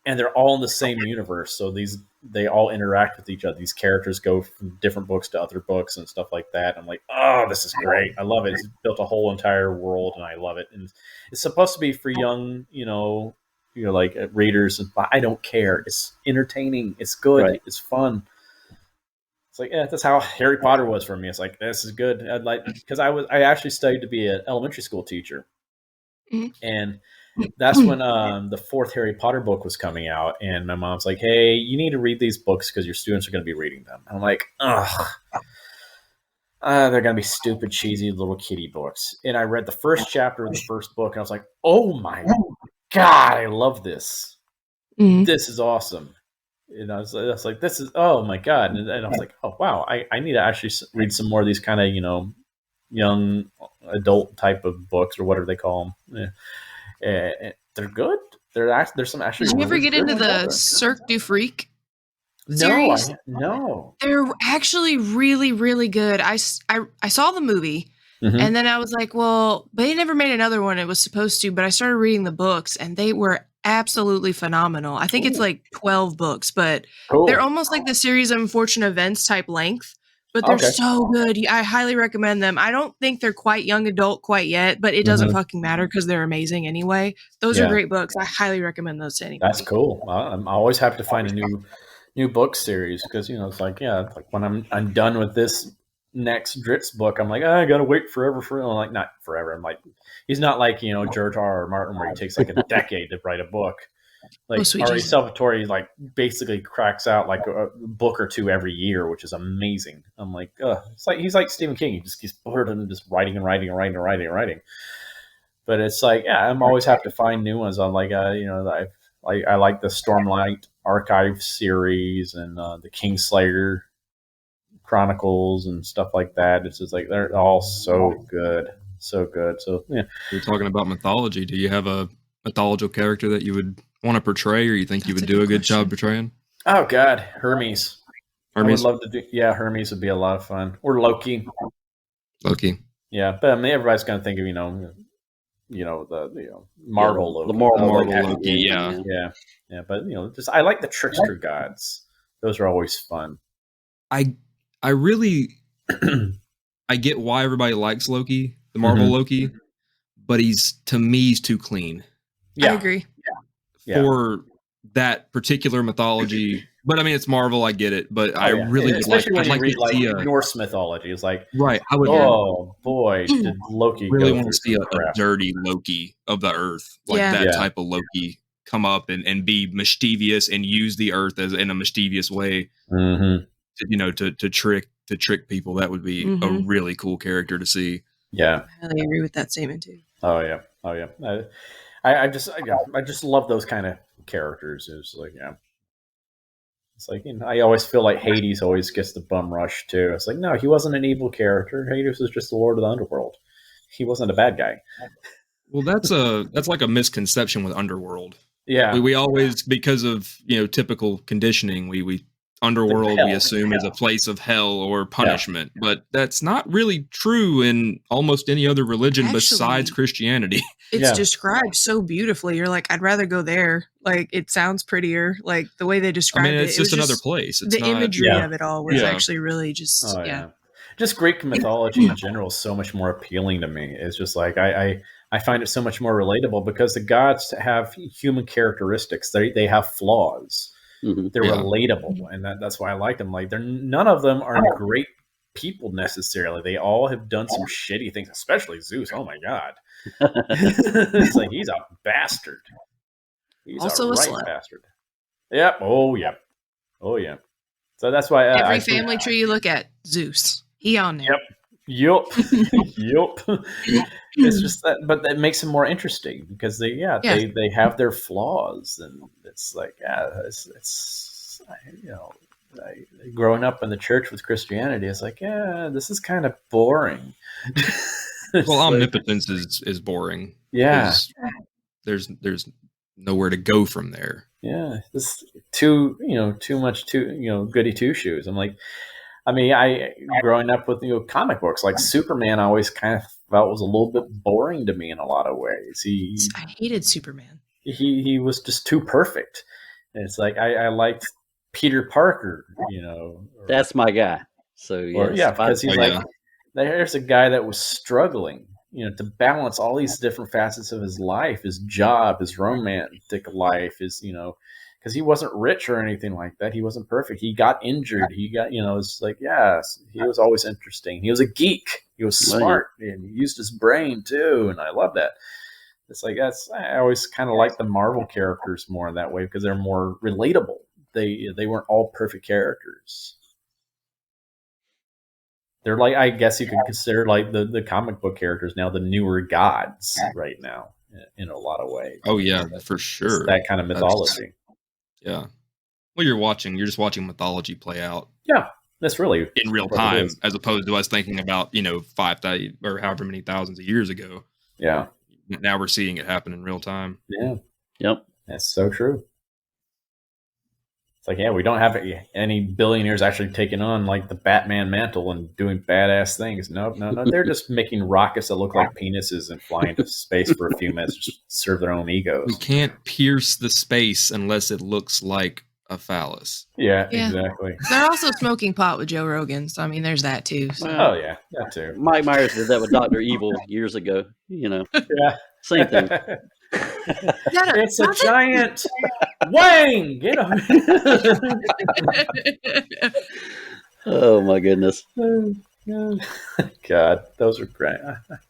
And they're all in the same universe. So they all interact with each other. These characters go from different books to other books and stuff like that. I'm like, oh, this is great. I love it. He's built a whole entire world, and I love it. And it's supposed to be for young, like readers, and I don't care. It's entertaining. It's good. Right. It's fun. It's like, yeah, that's how Harry Potter was for me. It's like, this is good. I'd like, because I actually studied to be an elementary school teacher, Mhm. And that's when the fourth Harry Potter book was coming out, and my mom's like, "Hey, you need to read these books because your students are going to be reading them." And I'm like, "Ugh, they're going to be stupid, cheesy little kiddie books." And I read the first chapter of the first book, and I was like, "Oh my god, I love this! Mhm. This is awesome!" And I was like, "This is oh my god!" And I was like, "Oh wow, I need to actually read some more of these kind of young adult type of books or whatever they call them." They're good. There's some actually. Did you ever really get good into ones out the there. Cirque du Freak No, series? no. They're actually really, really good. I saw the movie, Mhm. and then I was like, well, they never made another one. It was supposed to, but I started reading the books, and they were absolutely phenomenal. I think it's Ooh. like 12 books, but Cool. they're almost like the series of unfortunate events type length, but they're Okay. so good. I highly recommend them. I don't think they're quite young adult quite yet, but it doesn't Mhm. fucking matter because they're amazing anyway. Those are Yeah. great books. I highly recommend those to anybody. That's cool. I'm always happy to find a new book series because it's like it's like when I'm done with this next Dritz book, I'm like I gotta wait forever for I'm like not forever. I'm like he's not like George R. R. Martin where he takes like a decade to write a book. Like sweet Ari Jesus. Salvatore like basically cracks out like a book or two every year, which is amazing. I'm like, it's like he's like Stephen King. He just gets bored and just writing and writing and writing and writing and writing. But it's like, I'm always happy to find new ones. I'm like, I like the Stormlight Archive series and the Kingslayer Chronicles and stuff like that. It's just like they're all so good, so good. So yeah, You're talking about mythology. Do you have a mythological character that you would want to portray, or you think you That's would a do good a good question. job portraying? oh god, Hermes. Hermes, I would love to do. Yeah, Hermes would be a lot of fun. Or Loki. Loki. Yeah, but I mean, everybody's gonna think of the Marvel Loki. the Marvel Loki, yeah. Yeah, but just I like the trickster gods. Those are always fun. I really I get why everybody likes Loki, the Marvel Mhm. Loki, but he's too clean Yeah, I agree. Yeah. for that particular mythology. But I mean, it's Marvel, I get it. But I yeah. really would like. Especially when I'd you like read to like see a Norse mythology. It's like, right. I would oh boy, did Loki really go want through to see some a crap. dirty Loki of the Earth, like Yeah. that Yeah. type of Loki come up and be mischievous and use the Earth as in a mischievous way. Mm-hmm. To trick people. That would be a Mhm. really cool character to see. Yeah. I highly agree with that statement too. Oh yeah. I just love those kind of characters. It's like It's like I always feel like Hades always gets the bum rush too. It's like no, he wasn't an evil character. Hades was just the Lord of the Underworld. He wasn't a bad guy. Well, that's like a misconception with Underworld. Yeah. We always, because of typical conditioning, we Underworld we assume is a place of hell or punishment, but that's not really true in almost any other religion besides Actually, Christianity. It's Yeah. described so beautifully. You're like, I'd rather go there. Like, it sounds prettier. Like the way they I described mean, it. it's it was just another place. It's the not. imagery Yeah. of it all was Yeah. actually really just Oh yeah. Just Greek mythology in general is so much more appealing to me. It's just like I find it so much more relatable because the gods have human characteristics. They have flaws. Mm-hmm. They're Yeah. relatable, and that's why I like them. Like none of them are great people necessarily. They all have done some shitty things, especially Zeus. Oh my god, it's like he's a bastard. He's Also a a right slut. bastard. Yep. Oh yeah. Oh yeah. So that's why Every I think- family tree you look at, Zeus. He on there. Yup. It's just that, but that makes them more interesting because they have their flaws, and it's like it's growing up in the church with Christianity, it's like this is kind of boring. It's Well, like, omnipotence is boring. yeah, 'cause there's nowhere to go from there. yeah, this too much goody two shoes. I'm like. I mean, growing up with comic books like Superman, I always kind of felt was a little bit boring to me in a lot of ways. I hated Superman. He was just too perfect. And it's like I liked Peter Parker, That's my guy. So yes, because he's like there's a guy that was struggling, to balance all these different facets of his life, his job, his romantic life, his because he wasn't rich or anything like that. He wasn't perfect. He got injured. He got, it's like, he was always interesting. He was a geek. He was smart and he used his brain too. And I love that. It's like I always kind of like the Marvel characters more in that way because they're more relatable. They weren't all perfect characters. They're like, I guess you could consider like the comic book characters now the newer gods right now in a lot of ways. Oh yeah, for sure. It's that kind of mythology. Yeah. Well, you're just watching mythology play out. Yeah, that's really in real time, as opposed to us thinking about 5,000 or however many thousands of years ago. Yeah. Now we're seeing it happen in real time. Yeah. Yep. That's so true. It's like, yeah, we don't have any billionaires actually taking on like the Batman mantle and doing badass things. No. They're just making rockets that look like penises and flying to space for a few minutes to serve their own egos. We can't pierce the space unless it looks like a phallus. Yeah, exactly. They're also smoking pot with Joe Rogan, so I mean, there's that too. So. Oh yeah, that too. Mike Myers did that with Dr. Evil years ago. Yeah, same thing. It's a giant wang. Get him. Oh my goodness. God, those are great.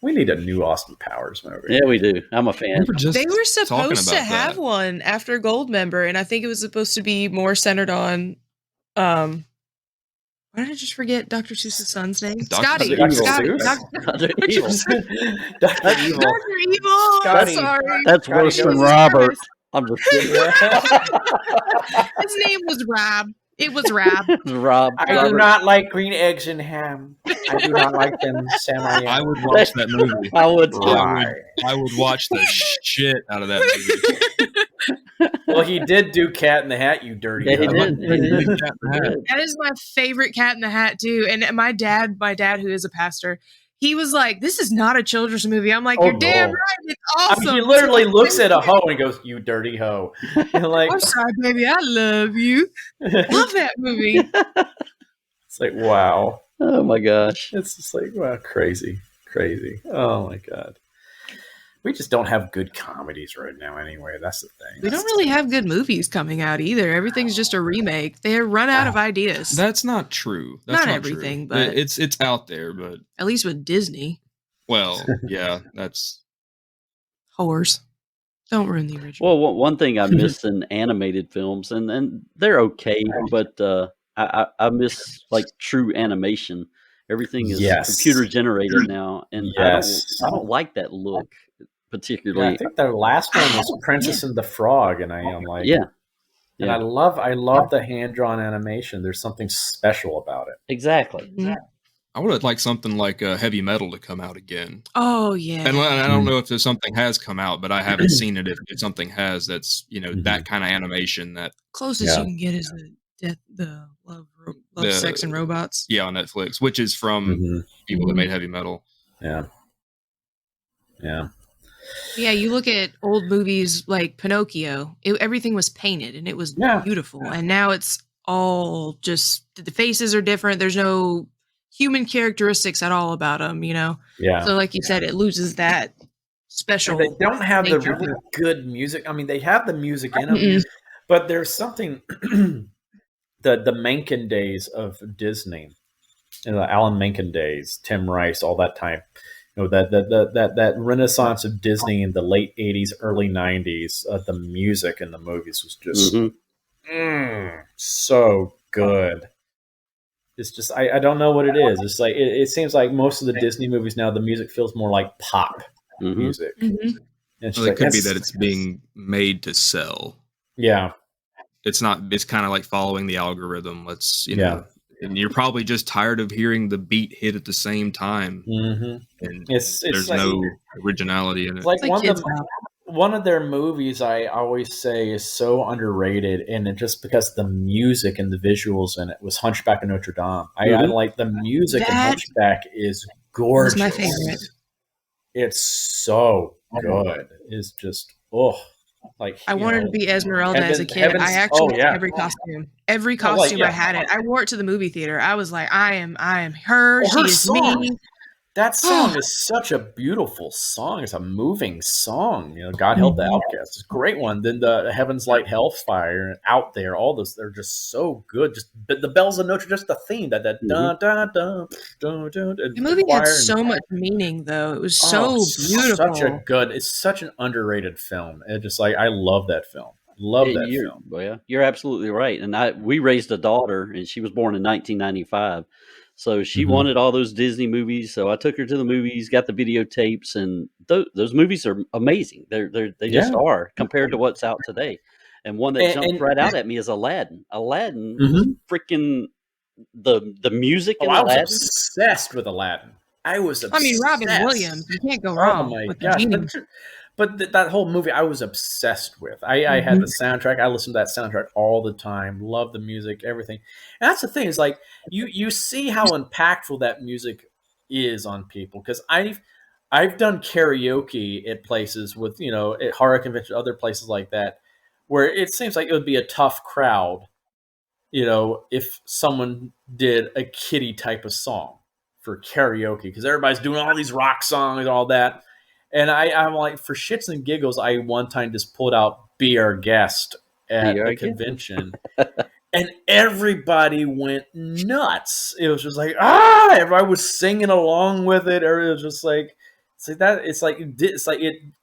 We need a new Austin Powers movie. Yeah, we do. I'm a fan. They were supposed to have one after Goldmember, and I think it was supposed to be more centered on why did I just forget Dr. Seuss's son's name? Scotty. Dr. Scotty. Dr. Evil. Dr. Evil. Dr. Evil. Scotty. Sorry. That's worse than Robert. I'm just kidding. His name was Rob. It was Rob. Rob. I do not like green eggs and ham. I do not like them semi. I would watch that movie. I would. I would watch the shit out of that movie. Well, he did do Cat in the Hat, you dirty. Yeah, he hoe. did. That is my favorite Cat in the Hat too. And my dad, who is a pastor, he was like, "This is not a children's movie." I'm like, "You're damn right. It's awesome." I mean, he literally looks at a hoe and goes, "You dirty hoe." And like, I'm sorry, baby. I love you. Love that movie. It's like, wow. Oh my gosh. It's just like, wow, crazy. Oh my God. We just don't have good comedies right now anyway. That's the thing. We don't really have good movies coming out either. Everything's just a remake. They run out of ideas. That's not true. That's not not everything, true. but it's out there, but at least with Disney. Well, yeah, that's whores. Don't ruin the original. Well, one thing I miss in animated films, and they're okay, but I miss like true animation. Everything is computer generated now, and I don't like that look particularly. Yeah, I think their last one was Princess and the Frog, and I'm like, and I love the hand drawn animation. There's something special about it. Exactly. Mm-hmm. I would like something like Heavy Metal to come out again. Oh yeah, and I don't know if there's something has come out, but I haven't seen it. If something has, that's that kind of animation. That closest you can get is the Love, Sex, and Robots. Yeah, on Netflix, which is from people that made Heavy Metal. Yeah. Yeah, you look at old movies like Pinocchio. Everything was painted and it was beautiful, and now it's all just the faces are different. There's no human characteristics at all about them, Yeah. So, like you said, it loses that special. And they don't have nature. the really good music. I mean, they have the music in them, but there's something. The Menken days of Disney, the Alan Menken days, Tim Rice, all that time. That renaissance of Disney in the late 80s, early 90s, the music in the movies was just so good. It's just, I don't know what it is. It's like, it seems like most of the Disney movies now, the music feels more like pop music. It could be that it's being made to sell. Yeah. It's not, it's kind of like following the algorithm. And you're probably just tired of hearing the beat hit at the same time. And there's like, no originality in it. Like one of their movies I always say is so underrated, and it just because the music and the visuals in it was Hunchback of Notre Dame. I like the music in Hunchback is gorgeous. It's my favorite. It's so good. It's just like I wanted to be Esmeralda as a kid. I actually had every costume. Every costume I had it. I wore it to the movie theater. I was like, I am her. She is me. That song is such a beautiful song. It's a moving song. God Help the Outcast. It's a great one. Then the Heaven's Light Hellfire, Out There, all those, they're just so good. Just the bells of Notre, just the theme, that dun dun dun dun dun. The movie had so much meaning, though. It was so beautiful. It's such an underrated film. It just I love that film. Love that film. Well, yeah, you're absolutely right. And we raised a daughter, and she was born in 1995. So she wanted all those Disney movies. So I took her to the movies, got the videotapes, and those movies are amazing. They just are compared to what's out today. And one that jumped right out at me is Aladdin. Aladdin was freaking the music in Aladdin. I was obsessed with Aladdin. Robin Williams. You can't go wrong. Oh my gosh! But that whole movie, I was obsessed with. I had the soundtrack. I listened to that soundtrack all the time. Love the music, everything. And that's the thing, is you see how impactful that music is on people. Because I've done karaoke at places with, at horror conventions, other places like that, where it seems like it would be a tough crowd, if someone did a kiddie type of song for karaoke, because everybody's doing all these rock songs and all that. And I'm like, for shits and giggles, I one time just pulled out Be Our Guest at a convention. And everybody went nuts. It was just everybody was singing along with it. Or it was just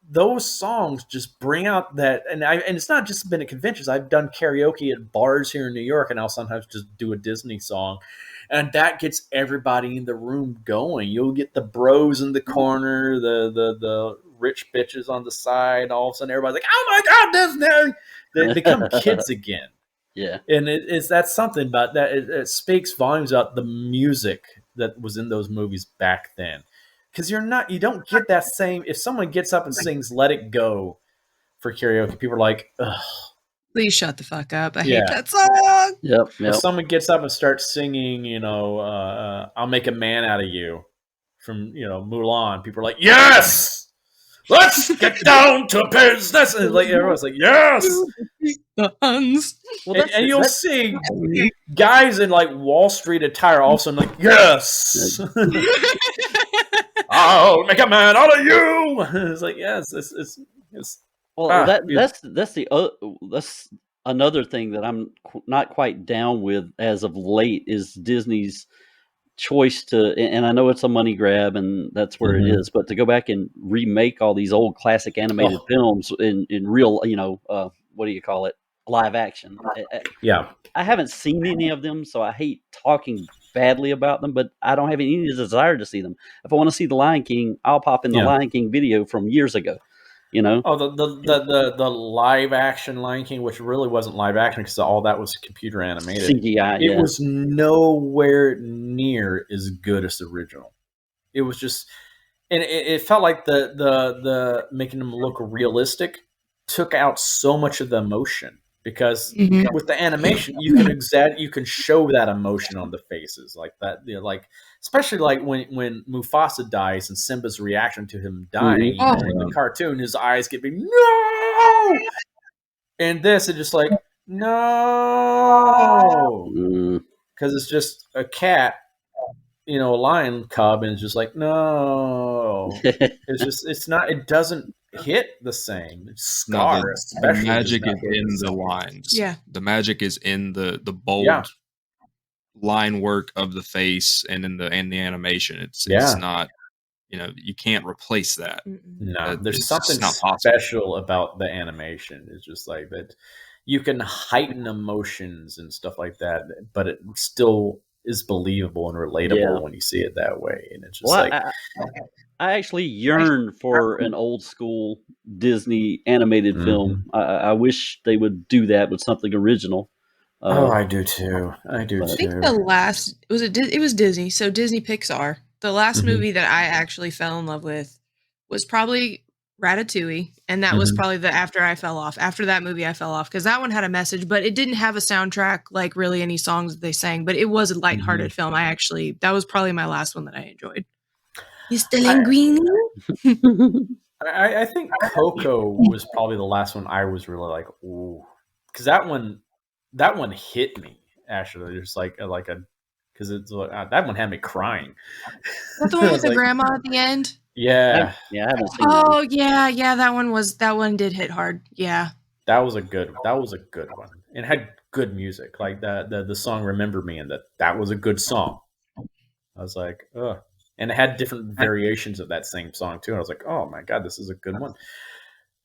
those songs just bring out that. And it's not just been at conventions. I've done karaoke at bars here in New York, and I'll sometimes just do a Disney song. And that gets everybody in the room going. You'll get the bros in the corner, the rich bitches on the side. All of a sudden, everybody's like, "Oh my God, Disney!" They become kids again. Yeah, and that's something about that. It speaks volumes about the music that was in those movies back then. Because you don't get that same. If someone gets up and sings "Let It Go" for karaoke, people are like, "Ugh." Please shut the fuck up. I hate that song. Yep. If someone gets up and starts singing, I'll Make a Man Out of You from, Mulan, people are like, yes! Let's get down to business! And everyone's like, yes! And you'll see guys in Wall Street attire all of a sudden like, yes! I'll make a man out of you! It's like, yes, it's well, that's another thing that I'm not quite down with as of late is Disney's choice to, and I know it's a money grab and that's where it is, but to go back and remake all these old classic animated films in real, what do you call it? Live action. Yeah. I haven't seen any of them, so I hate talking badly about them, but I don't have any desire to see them. If I want to see The Lion King, I'll pop in the Lion King video from years ago. The live action Lion King, which really wasn't live action because all that was computer animated. CGI. It was nowhere near as good as the original. It was just, and it felt like the making them look realistic took out so much of the emotion. Because with the animation, you can show that emotion on the faces like that. Especially when Mufasa dies and Simba's reaction to him dying in the cartoon, his eyes get big. No, and this is just like no, because it's just a cat, a lion cub, and it's just like no. It doesn't hit the same. Scar, the magic is in the lines. Yeah, the magic is in the bold line work of the face and in the animation. It's not, you can't replace that. No, there's something special about the animation. It's just like that. You can heighten emotions and stuff like that, but it still is believable and relatable when you see it that way. And it's just I actually yearn for an old school Disney animated film. I wish they would do that with something original. I do too. I think the last it was Disney. So Disney Pixar. The last movie that I actually fell in love with was probably Ratatouille, and that was probably after I fell off. After that movie, I fell off because that one had a message, but it didn't have a soundtrack like really any songs that they sang. But it was a lighthearted film. That was probably my last one that I enjoyed. Mr. Linguini. I think Coco was probably the last one I was really like, ooh, because that one hit me actually. Just like a because it's that one had me crying. Is that the one with the grandma at the end? Yeah. I haven't seen Oh yeah, that one did hit hard. Yeah. That was a good one. And it had good music. Like the song Remember Me, and that was a good song. I was like, ugh. And it had different variations of that same song too. And I was like, oh my God, this is a good one.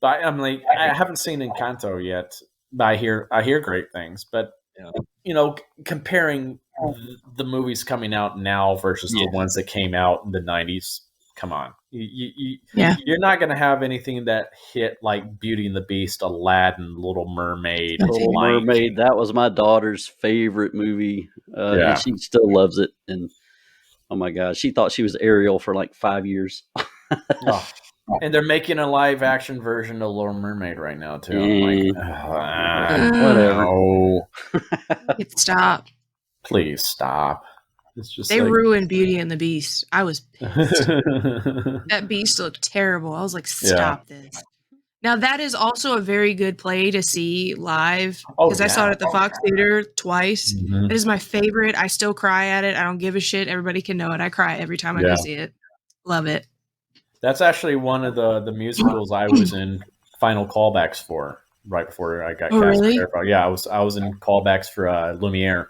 But I'm like, I haven't seen Encanto yet, but I hear great things. But comparing the movies coming out now versus the ones that came out in the 90s, come on. You're not going to have anything that hit like Beauty and the Beast, Aladdin, Little Mermaid. Little Mermaid, that was my daughter's favorite movie. And she still loves it. And oh my God, she thought she was Ariel for like 5 years. And they're making a live action version of Little Mermaid right now too. I'm like, whatever. No. Stop. Please stop. It's just they ruined Beauty and the Beast. I was pissed. That beast looked terrible. I was like, stop this. Now that is also a very good play to see live because I saw it at the Fox Theater twice. Mm-hmm. It is my favorite. I still cry at it. I don't give a shit. Everybody can know it. I cry every time I go see it. Love it. That's actually one of the musicals I was in final callbacks for right before I got cast. Really? Yeah, I was in callbacks for Lumiere.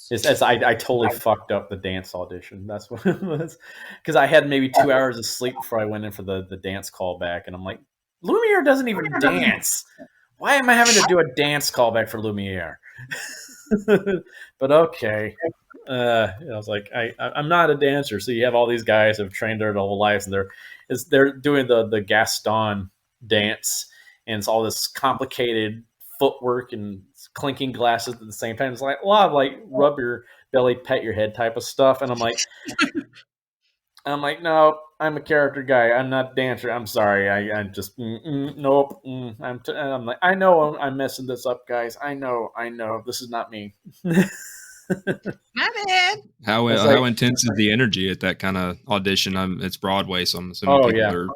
Yes. I totally fucked up the dance audition. That's what it was. Because I had maybe 2 hours of sleep before I went in for the dance callback, and I'm like, Lumiere doesn't even dance. Why am I having to do a dance callback for Lumiere? But okay. I was like, I'm not a dancer, so you have all these guys who have trained their whole lives, and they're doing the Gaston dance, and it's all this complicated footwork and clinking glasses at the same time. It's like a lot of like rub your belly, pet your head type of stuff, and I'm like, no, I'm a character guy. I'm not a dancer. I'm sorry. I just nope. I'm like, I know I'm messing this up, guys. I know. This is not me. My bad. How intense is the energy at that kind of audition? It's Broadway, so I'm assuming people are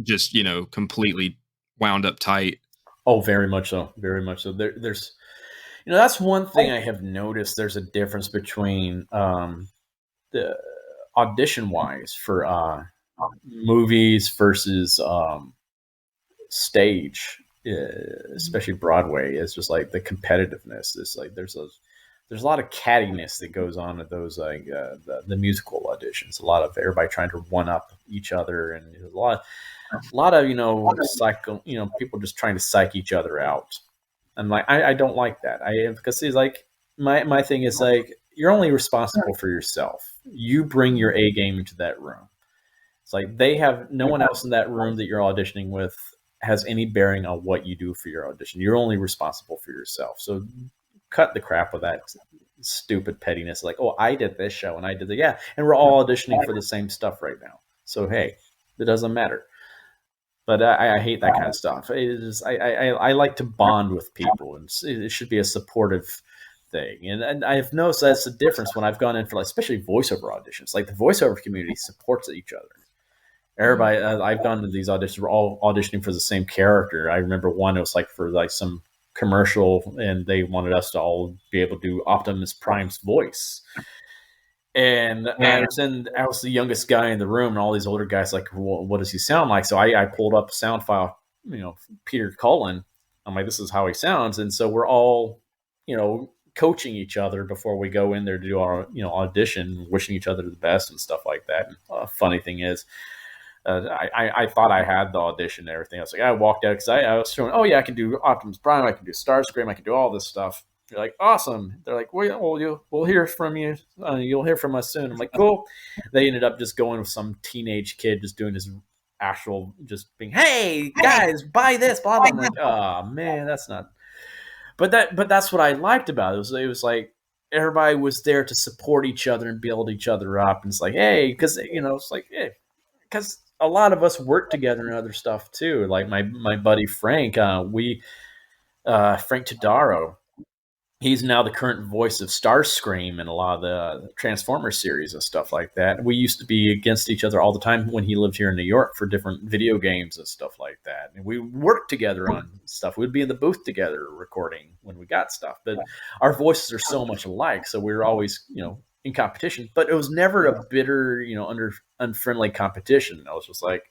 just completely wound up tight. Oh, very much so. Very much so. There's, that's one thing I have noticed. There's a difference between the audition wise for movies versus stage, especially Broadway. It's just like the competitiveness. It's like there's a lot of cattiness that goes on at those like the musical auditions. A lot of everybody trying to one up each other, and a lot of people just trying to psych each other out. And like I don't like that. Because it's like my thing is like you're only responsible for yourself. You bring your A game into that room. It's like they have no one else in that room that you're auditioning with has any bearing on what you do for your audition. You're only responsible for yourself. So cut the crap with that stupid pettiness. Like, oh, I did this show and I did that. Yeah. And we're all auditioning for the same stuff right now. So, hey, it doesn't matter. But I hate that kind of stuff. I like to bond with people, and it should be a supportive thing. And I've noticed that's the difference when I've gone in for like, especially voiceover auditions. Like the voiceover community supports each other. Everybody, I've gone to these auditions, we're all auditioning for the same character. I remember one, it was like for like some commercial, and they wanted us to all be able to do Optimus Prime's voice. And I was the youngest guy in the room, and all these older guys like, well, what does he sound like? So I pulled up a sound file, Peter Cullen. I'm like, this is how he sounds. And so we're all, coaching each other before we go in there to do our, audition, wishing each other the best and stuff like that. And funny thing is, I thought I had the audition and everything. I was like, I walked out because I was showing, oh yeah, I can do Optimus Prime, I can do Starscream, I can do all this stuff. They're like, awesome. They're like, we'll hear from you. You'll hear from us soon. I'm like, cool. They ended up just going with some teenage kid just doing his actual, just being, hey guys, buy this, blah blah. I'm like, oh man, that's not. But that's what I liked about it. It was like everybody was there to support each other and build each other up. And it's like, hey, because it's like, hey, because a lot of us work together and other stuff too. Like my buddy Frank, Frank Tadaro. he's now the current voice of Starscream in a lot of the Transformers series and stuff like that. We used to be against each other all the time when he lived here in New York for different video games and stuff like that. And we worked together on stuff. We'd be in the booth together recording when we got stuff. But our voices are so much alike, so we were always, in competition. But it was never a bitter, unfriendly competition. I was just like,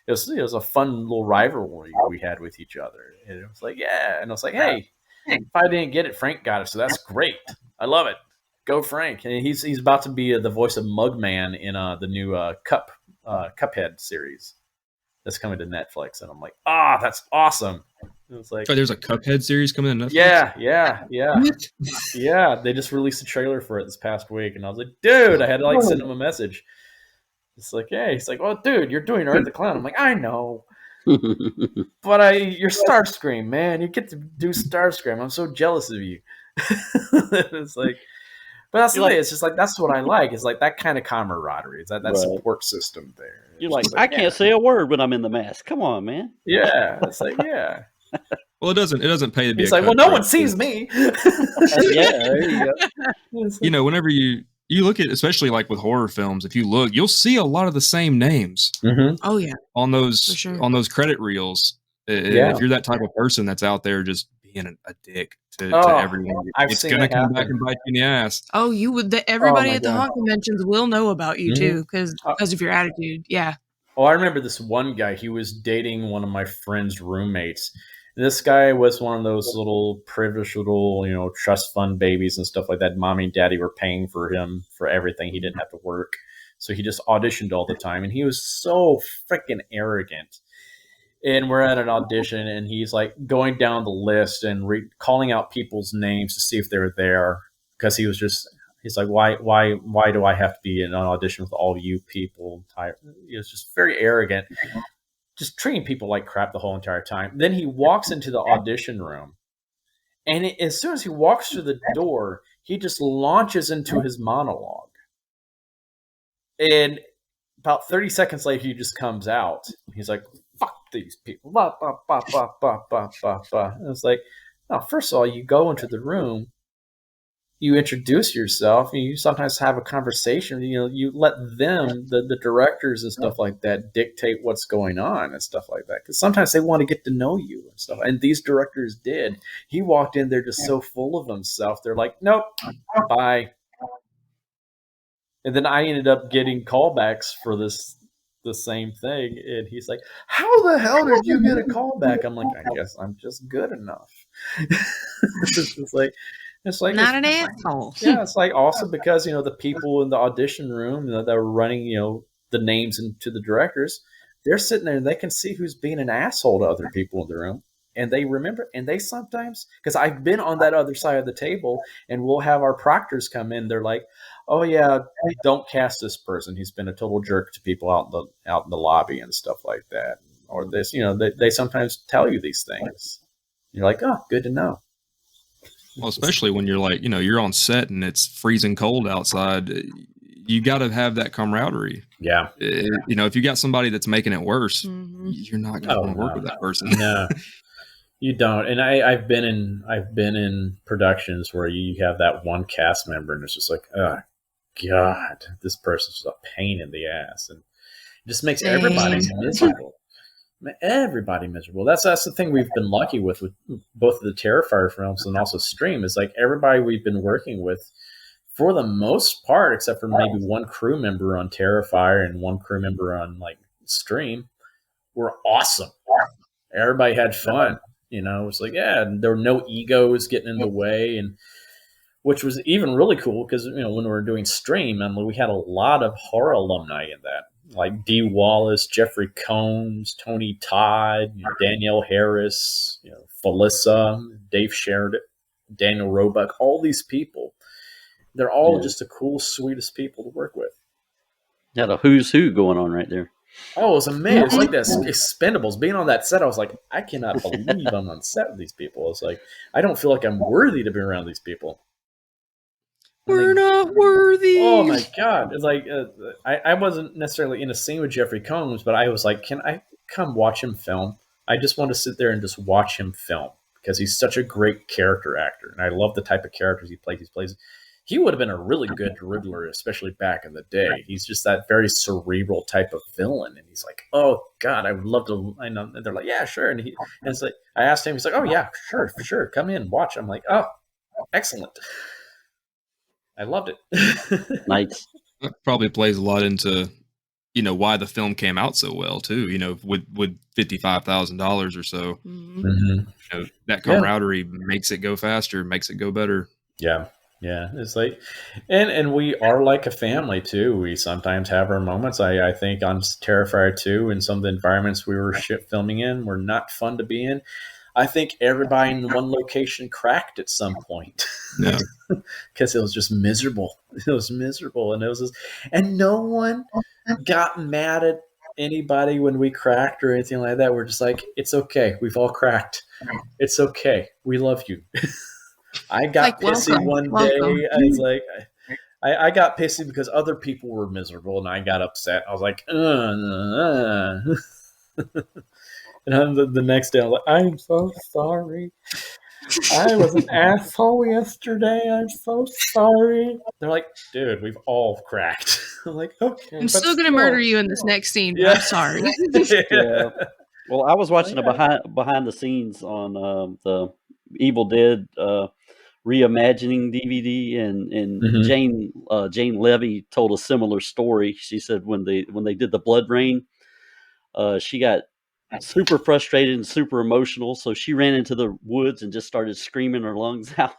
it was a fun little rivalry we had with each other. And it was like, yeah. And I was like, hey, if I didn't get it, Frank got it, so that's great. I love it. Go Frank! And he's about to be the voice of Mugman in the new Cuphead series that's coming to Netflix, and I'm like, that's awesome. It was like, there's a Cuphead series coming to Netflix. Yeah. Yeah, they just released a trailer for it this past week, and I was like, dude, I had to send him a message. It's like, yeah, he's like, oh, dude, you're doing Art the Clown. I'm like, I know. But you're Starscream, man. You get to do Starscream. I'm so jealous of you. It's like, but that's the thing. It's just like, that's what I like. It's like that kind of camaraderie. It's that support system there. You're like, I can't say a word when I'm in the mask. Come on, man. Yeah, it's like, yeah. Well, it doesn't pay to be. It's like, well, no one sees me. Yeah, there you go. Whenever you look at, especially like with horror films, if you look, you'll see a lot of the same names. Mm-hmm. Oh yeah, on those credit reels. If you're that type of person that's out there just being a dick to everyone, it's gonna come back and bite you in the ass. Oh, you would. Everybody at the haunt conventions will know about you too, because of your attitude. Yeah. Oh, I remember this one guy. He was dating one of my friend's roommates. This guy was one of those little privileged little, trust fund babies and stuff like that. Mommy and daddy were paying for him for everything. He didn't have to work. So he just auditioned all the time. And he was so freaking arrogant. And we're at an audition, and he's like going down the list and calling out people's names to see if they're there. Because he's like, why do I have to be in an audition with all you people? He was just very arrogant. Just treating people like crap the whole entire time. Then he walks into the audition room, and as soon as he walks through the door, he just launches into his monologue. And about 30 seconds later, he just comes out. He's like, fuck these people. Bah, bah, bah, bah, bah, bah, bah, bah. And it's like, no, first of all, you go into the room, you introduce yourself, and you sometimes have a conversation. You let them, the directors and stuff like that, dictate what's going on and stuff like that. Because sometimes they want to get to know you and stuff. And these directors did. He walked in there just so full of himself. They're like, nope, bye. And then I ended up getting callbacks for the same thing. And he's like, how the hell did you get a callback? I'm like, I guess I'm just good enough. It's like not an asshole. Yeah, it's like also because the people in the audition room that were running the names into the directors, they're sitting there and they can see who's being an asshole to other people in the room, and they remember. And they sometimes, because I've been on that other side of the table, and we'll have our proctors come in. They're like, "Oh yeah, don't cast this person. He's been a total jerk to people out in the lobby and stuff like that." Or this, they sometimes tell you these things. You're like, "Oh, good to know." Well, especially when you're like, you're on set and it's freezing cold outside, you got to have that camaraderie. Yeah. If you got somebody that's making it worse, you're not going to want to work with that person. No, you don't. And I've been in productions where you have that one cast member and it's just like, oh God, this person's a pain in the ass, and it just makes everybody miserable. Everybody miserable. That's the thing we've been lucky with both of the Terrifier films and also Stream, is like everybody we've been working with, for the most part, except for maybe one crew member on Terrifier and one crew member on Stream, were awesome. Everybody had fun. It was like, yeah, there were no egos getting in the way, and which was even really cool because when we were doing Stream, we had a lot of horror alumni in that. Like Dee Wallace, Jeffrey Combs, Tony Todd, Danielle Harris, Felissa, Dave Sheridan, Daniel Roebuck, all these people. They're all just the coolest, sweetest people to work with. Yeah, the who's who going on right there. Oh, it was amazing. It's like that Expendables. Being on that set, I was like, I cannot believe I'm on set with these people. It's like, I don't feel like I'm worthy to be around these people. We're not worthy. Oh my God. It's like, I wasn't necessarily in a scene with Jeffrey Combs, but I was like, can I come watch him film? I just want to sit there and just watch him film. because he's such a great character actor, and I love the type of characters he plays. He would have been a really good Riddler, especially back in the day. He's just that very cerebral type of villain, and he's like, "Oh God, I would love to." I know, and they're like, "Yeah, sure." And it's like, I asked him, he's like, "Oh yeah, sure, come in, watch." I'm like, "Oh, excellent." I loved it. Nice. That probably plays a lot into, why the film came out so well too. With $55,000 or so, that camaraderie makes it go faster, makes it go better. Yeah. It's like, and we are like a family too. We sometimes have our moments. I think on Terrifier 2 and some of the environments we were filming in were not fun to be in. I think everybody in one location cracked at some point. Yeah. Because it was just miserable. It was miserable. And no one got mad at anybody when we cracked or anything like that. We're just like, it's okay. We've all cracked. It's okay. We love you. I got pissy one day. I was like, I got pissy because other people were miserable, and I got upset. I was like, and the next day, I was like, I'm so sorry. I was an asshole yesterday. I'm so sorry. They're like, dude, we've all cracked. I'm like, okay. I'm still going to murder you in this next scene, but I'm sorry. Yeah. Well, I was watching a behind the scenes on the Evil Dead reimagining DVD, and Jane Levy told a similar story. She said when they did the Blood Rain, she got super frustrated and super emotional, so she ran into the woods and just started screaming her lungs out.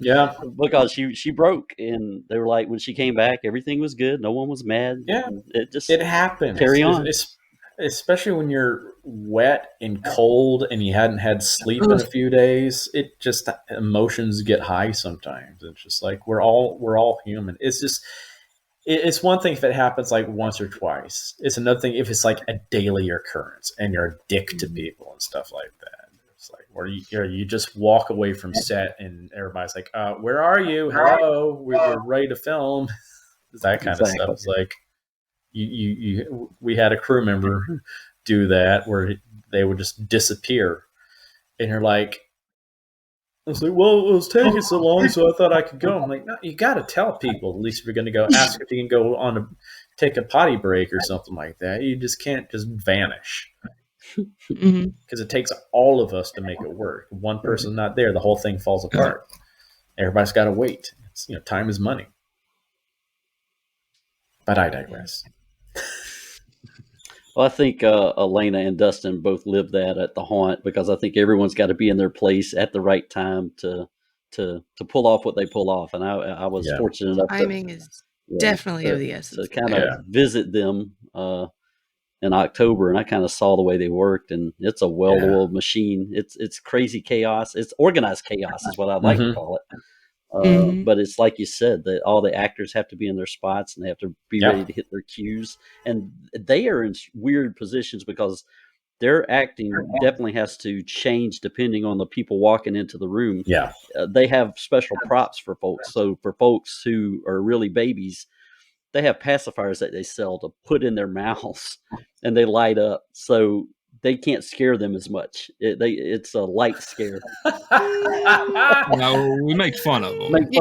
Yeah, because she broke, and they were like, when she came back, everything was good, no one was mad. Yeah, it happened. Carry on. Especially when you're wet and cold and you hadn't had sleep in a few days, it just, emotions get high sometimes. It's just like we're all human. It's just, it's one thing if it happens like once or twice. It's another thing if it's like a daily occurrence and you're a dick to people and stuff like that. It's like where you just walk away from set and everybody's like, "Where are you? Hello, we're ready to film." That kind of stuff. It's like. We had a crew member do that where they would just disappear, and you're like, I was like, well, it was taking so long, so I thought I could go. I'm like, no, you got to tell people at least if you're going to go. Ask if you can go on take a potty break or something like that. You just can't just vanish because it takes all of us to make it work. One person not there, the whole thing falls apart. Everybody's got to wait. It's, time is money. But I digress. Well, I think Elena and Dustin both live that at the haunt, because I think everyone's got to be in their place at the right time to pull off what they pull off. And I was fortunate enough. Timing is definitely of the essence. To kind of visit them in October, and I kind of saw the way they worked, and it's a well-oiled machine. It's crazy chaos. It's organized chaos is what I'd like to call it. But it's like you said, that all the actors have to be in their spots and they have to be ready to hit their cues. And they are in weird positions because their acting definitely has to change depending on the people walking into the room. Yeah. They have special props for folks. So for folks who are really babies, they have pacifiers that they sell to put in their mouths and they light up. So they can't scare them as much. It's a light scare. No, we make fun of them. That's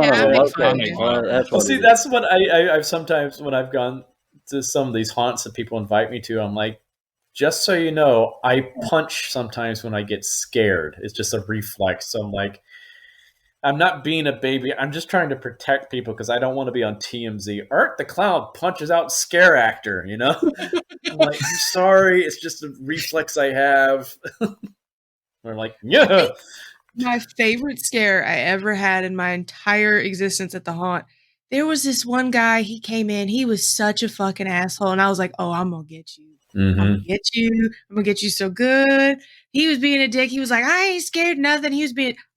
what I've sometimes when I've gone to some of these haunts that people invite me to, I'm like, just so you know, I punch sometimes when I get scared. It's just a reflex. So I'm like, I'm not being a baby. I'm just trying to protect people because I don't want to be on TMZ. Art the Clown punches out scare actor, I'm like, I'm sorry. It's just a reflex I have. We're like, yeah. My favorite scare I ever had in my entire existence at the haunt, there was this one guy, he came in, he was such a fucking asshole. And I was like, oh, I'm going to get you. I'm going to get you. I'm going to get you so good. He was being a dick. He was like, I ain't scared nothing.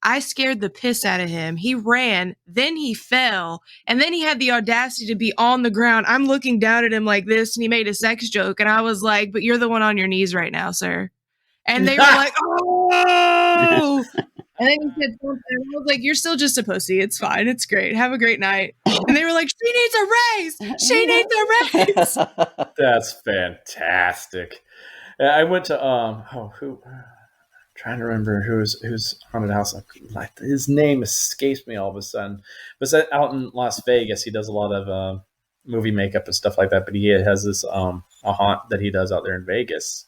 I scared the piss out of him. He ran, then he fell, and then he had the audacity to be on the ground. I'm looking down at him like this, and he made a sex joke. And I was like, but you're the one on your knees right now, sir. And they were like, oh. And then he said something, and I was like, you're still just a pussy. It's fine. It's great. Have a great night. And they were like, she needs a raise. She needs a raise. That's fantastic. I went to, trying to remember who's haunted house. Like his name escapes me all of a sudden. But it's out in Las Vegas. He does a lot of movie makeup and stuff like that. But he has this a haunt that he does out there in Vegas,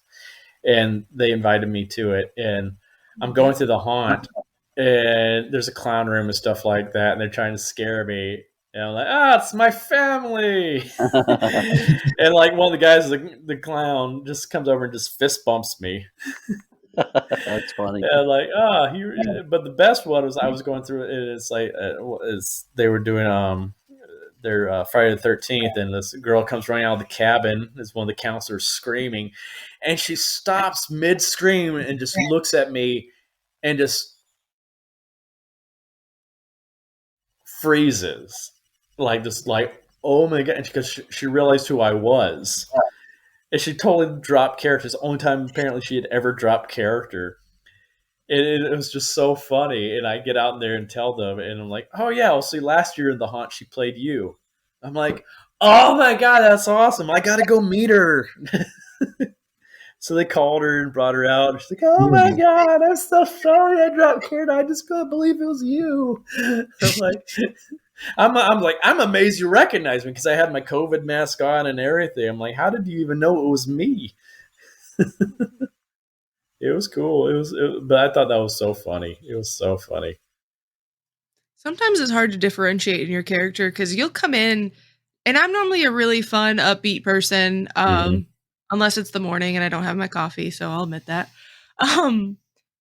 and they invited me to it. And I'm going through the haunt, and there's a clown room and stuff like that, and they're trying to scare me. And I'm like, it's my family. And like one of the guys, the clown, just comes over and just fist bumps me. That's funny. And like, but the best one was I was going through it. It's like, they were doing their Friday the 13th, and this girl comes running out of the cabin. Is one of the counselors screaming, and she stops mid scream and just looks at me and just freezes, like this, like, oh my god, because she realized who I was. And she totally dropped character. It's the only time apparently she had ever dropped character. It was just so funny. And I get out there and tell them, and I'm like, oh yeah, well, see, last year in the haunt she played you. I'm like, oh my god, that's awesome. I gotta go meet her. So they called her and brought her out. And she's like, oh my god, I'm so sorry I dropped character. I just couldn't believe it was you. I'm like, I'm amazed you recognize me, because I had my COVID mask on and everything. I'm like, how did you even know it was me? It was cool. But I thought that was so funny. It was so funny. Sometimes it's hard to differentiate in your character, because you'll come in, and I'm normally a really fun, upbeat person, unless it's the morning and I don't have my coffee, so I'll admit that.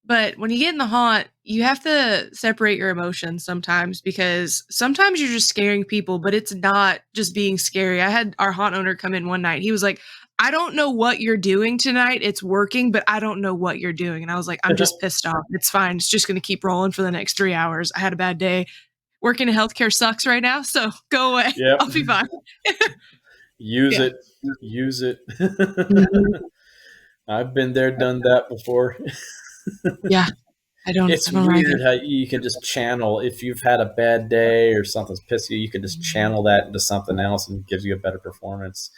But when you get in the haunt, you have to separate your emotions sometimes, because sometimes you're just scaring people, but it's not just being scary. I had our haunt owner come in one night. He was like, I don't know what you're doing tonight. It's working, but I don't know what you're doing. And I was like, I'm just pissed off. It's fine. It's just going to keep rolling for the next 3 hours. I had a bad day. Working in healthcare sucks right now, so go away. Yep. I'll be fine. Use it. I've been there, done that before. Yeah, It's weird how you can just channel, if you've had a bad day or something's pissed you can just channel that into something else and it gives you a better performance.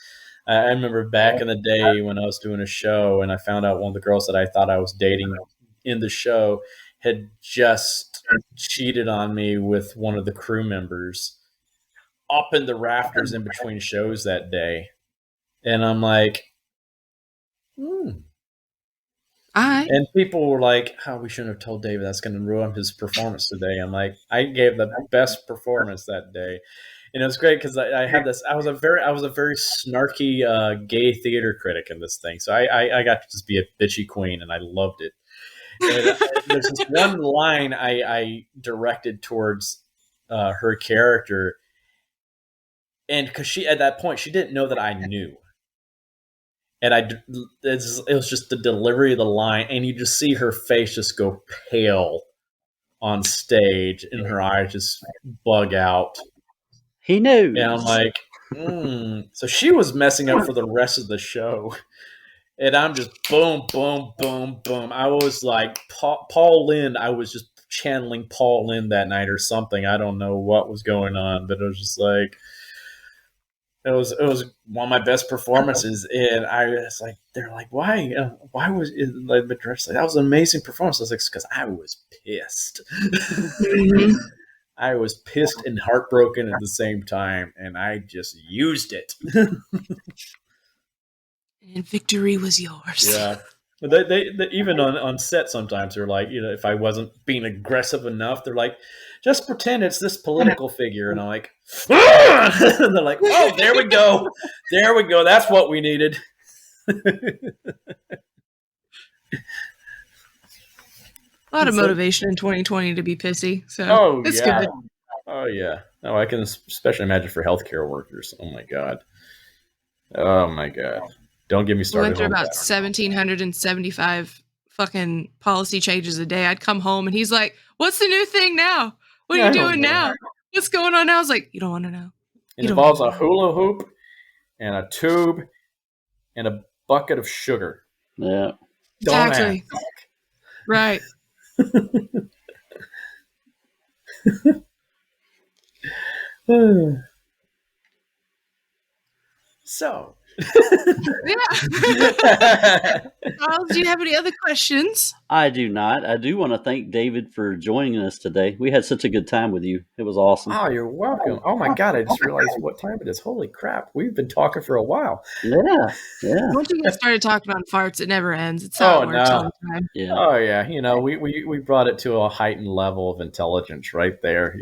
I remember back in the day when I was doing a show and I found out one of the girls that I thought I was dating in the show had just cheated on me with one of the crew members up in the rafters in between shows that day. And I'm like, And people were like, we shouldn't have told David, that's going to ruin his performance today. I'm like, I gave the best performance that day. And it was great because I had this, I was a very snarky gay theater critic in this thing. So I got to just be a bitchy queen, and I loved it. And there's this one line I directed towards her character. And because she, at that point, she didn't know that I knew. And it was just the delivery of the line, and you just see her face just go pale on stage, and her eyes just bug out. He knew. And I'm like, So she was messing up for the rest of the show. And I'm just boom, boom, boom, boom. I was like, Paul Lynde, I was just channeling Paul Lynde that night or something. I don't know what was going on, but it was just like, it was one of my best performances, and I was like, they're like, why was it like the director? That was an amazing performance. I was like, because I was pissed. I was pissed and heartbroken at the same time, and I just used it. And victory was yours. Yeah. They even on set sometimes they're like, if I wasn't being aggressive enough, they're like, just pretend it's this political figure. And I'm like, and they're like, oh, there we go. That's what we needed. A lot of motivation in 2020 to be pissy. So it's good. Oh, yeah. Oh, I can especially imagine for healthcare workers. Oh, my God. Don't get me started. We went through about 1,775 fucking policy changes a day. I'd come home and he's like, what's the new thing now? What are you doing now? What's going on now? I was like, you don't want to know. It involves a hula hoop and a tube and a bucket of sugar. Yeah. Exactly. Right. So, Charles, do you have any other questions? I do not. I do want to thank David for joining us today. We had such a good time with you. It was awesome. Oh, you're welcome. Oh my God, I just realized what time it is. Holy crap. We've been talking for a while. Yeah. Once you get started talking about farts, it never ends. It's how it works all the time. Yeah. Oh yeah. We brought it to a heightened level of intelligence right there,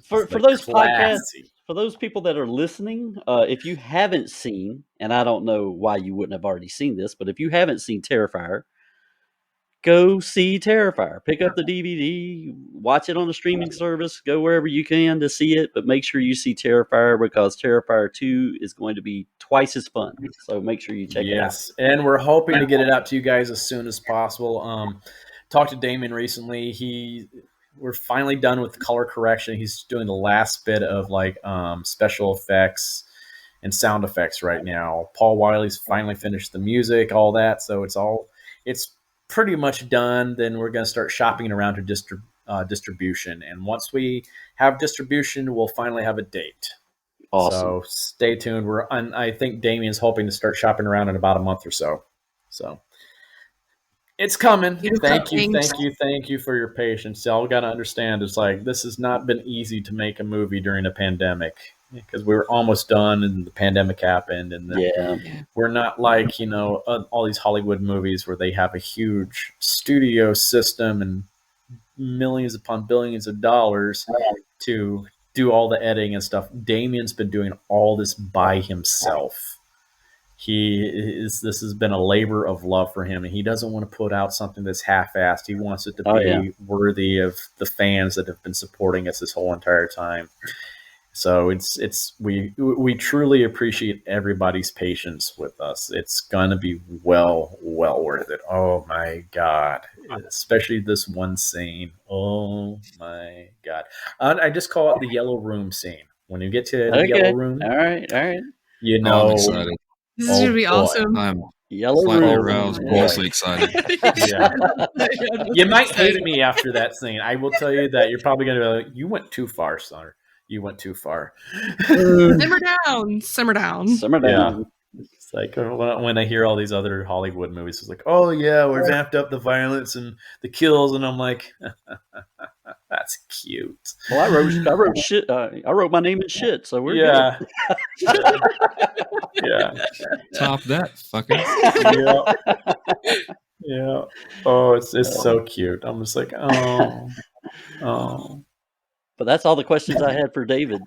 For those podcasts, for those people that are listening, if you haven't seen, and I don't know why you wouldn't have already seen this, but if you haven't seen Terrifier, go see Terrifier. Pick up the DVD, watch it on the streaming service, go wherever you can to see it, but make sure you see Terrifier because Terrifier 2 is going to be twice as fun. So make sure you check it out. Yes, and we're hoping to get it out to you guys as soon as possible. Talked to Damien recently. We're finally done with the color correction. He's doing the last bit of special effects and sound effects right now. Paul Wiley's finally finished the music, all that. So it's pretty much done. Then we're going to start shopping it around to distribution. And once we have distribution, we'll finally have a date. Awesome. So stay tuned. I think Damien's hoping to start shopping around in about a month or so. So it's coming. Thank you for your patience. Y'all got to understand, this has not been easy to make a movie during a pandemic because we were almost done and the pandemic happened. And we're not like, all these Hollywood movies where they have a huge studio system and millions upon billions of dollars to do all the editing and stuff. Damien's been doing all this by himself. This has been a labor of love for him, and he doesn't want to put out something that's half-assed. He wants it to be worthy of the fans that have been supporting us this whole entire time. So we truly appreciate everybody's patience with us. It's gonna be well worth it. Oh my God, especially this one scene. Oh my God, I just call it the yellow room scene. When you get to the yellow room, all right, I'm excited. This is gonna be awesome. I'm yellow slightly room. aroused, mostly excited. Yeah. You might hate me after that scene. I will tell you that you're probably going to be like, you went too far, son. You went too far. Simmer down. Simmer down. Simmer down. Yeah. It's like when I hear all these other Hollywood movies, it's like, oh yeah, we're vamped up the violence and the kills, and I'm like, that's cute. Well, I wrote shit. I wrote my name in shit, so we're good. Yeah. Top that, fucker. Yeah. Oh, it's so cute. I'm just like, oh. But that's all the questions I had for David.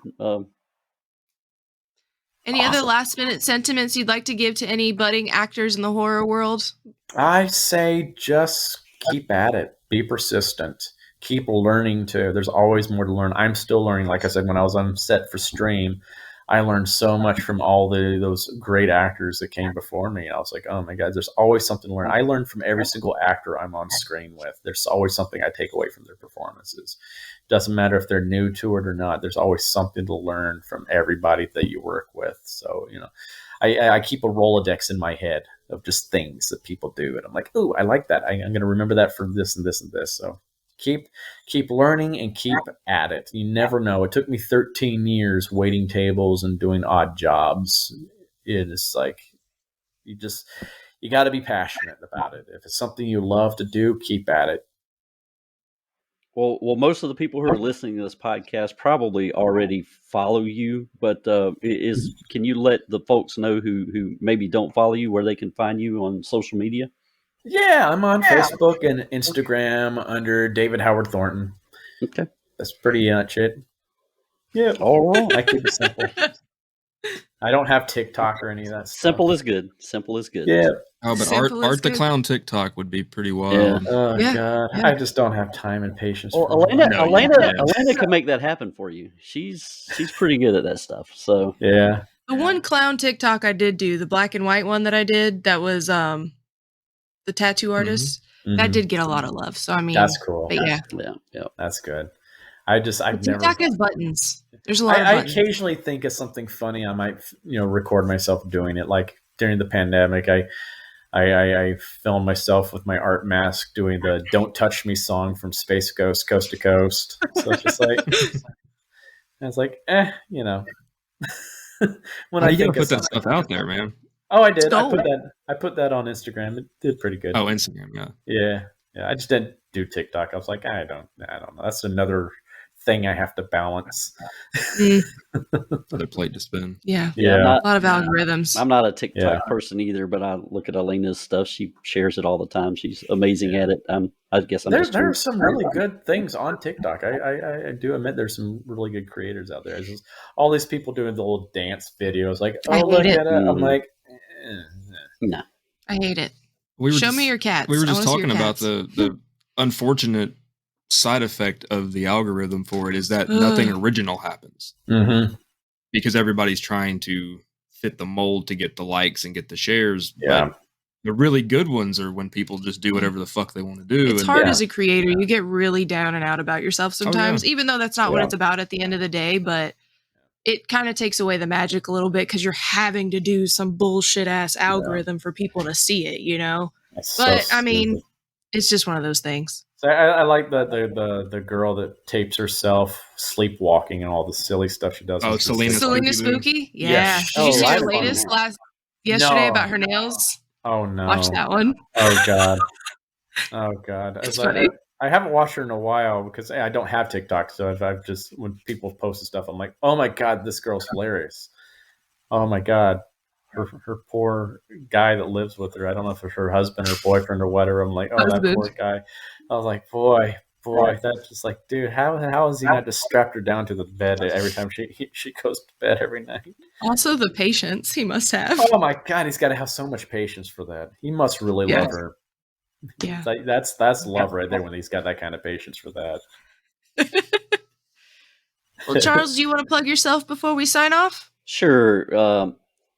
Any other last minute sentiments you'd like to give to any budding actors in the horror world? I say just keep at it. Be persistent. Keep learning there's always more to learn. I'm still learning. Like I said, when I was on set for Stream, I learned so much from all those great actors that came before me. I was like, oh my God, there's always something to learn. I learn from every single actor I'm on screen with. There's always something I take away from their performances. Doesn't matter if they're new to it or not. There's always something to learn from everybody that you work with. So, I keep a Rolodex in my head of just things that people do. And I'm like, oh, I like that. I'm going to remember that for this and this and this. So keep learning and keep at it. You never know. It took me 13 years waiting tables and doing odd jobs. It is like, you got to be passionate about it. If it's something you love to do, keep at it. Well, most of the people who are listening to this podcast probably already follow you, but can you let the folks know who maybe don't follow you where they can find you on social media? Yeah, I'm on Facebook and Instagram under David Howard Thornton. Okay. That's pretty much it. Yeah. All right. I keep it simple. I don't have TikTok or any of that stuff. Simple is good. Simple is good. Yeah. Oh, but Art the Clown TikTok would be pretty wild. Yeah. Oh, God. Yeah. I just don't have time and patience Well, for Elena can make that happen for you. She's pretty good at that stuff. So yeah. The one clown TikTok I did do, the black and white one that I did, that was the tattoo artist. Mm-hmm. That did get a lot of love. So I mean, that's cool. But yeah, that's good. I've TikTok never. has buttons. There's a lot of I buttons. occasionally think of something funny. I might, record myself doing it. Like during the pandemic, I filmed myself with my art mask doing the "Don't Touch Me" song from Space Ghost, Coast to Coast. So it's just like, I was like, when you I think gotta of put that something. stuff out there, man. Oh, I did. Gold. I put that on Instagram. It did pretty good. Oh, Instagram, yeah. Yeah. I just didn't do TikTok. I was like, I don't know. That's another thing I have to balance. Another plate to spin. Yeah. Yeah, A lot of algorithms. I'm not a TikTok person either, but I look at Elena's stuff. She shares it all the time. She's amazing at it. I guess I'm just There are some really good things on TikTok. I do admit there's some really good creators out there. It's just all these people doing the little dance videos, like, I oh, look hate at it. it. I'm like, no. I hate it. We were Show just, me your cats. We were I just wanna see your talking about cats. the unfortunate side effect of the algorithm for it is that nothing original happens. Mm-hmm. Because everybody's trying to fit the mold to get the likes and get the shares. Yeah. But the really good ones are when people just do whatever the fuck they want to do. It's hard as a creator. You get really down and out about yourself sometimes, even though that's not what it's about at the end of the day. But it kind of takes away the magic a little bit because you're having to do some bullshit ass algorithm for people to see it, you know? That's But so I mean, stupid. it's just one of those things. So I like the girl that tapes herself sleepwalking and all the silly stuff she does. Oh, Selena Spooky? Yeah. Yes. Did you see I her haven't latest seen yesterday No. about her nails? Oh no! Watch that one. Oh god! Oh god! It's It's like, funny. I haven't watched her in a while because I don't have TikTok. So I've just when people post stuff, I'm like, oh my god, this girl's hilarious. Oh my god, her poor guy that lives with her. I don't know if it's her husband or boyfriend or whatever. I'm like, oh that poor guy. I was like, boy, that's just like, dude, how is he not just strapped her down to the bed every time she goes to bed every night? Also, the patience he must have. Oh my god, he's got to have so much patience for that. He must really love her. Yeah. Like, that's love right there when he's got that kind of patience for that. Well, Charles, do you want to plug yourself before we sign off? Sure.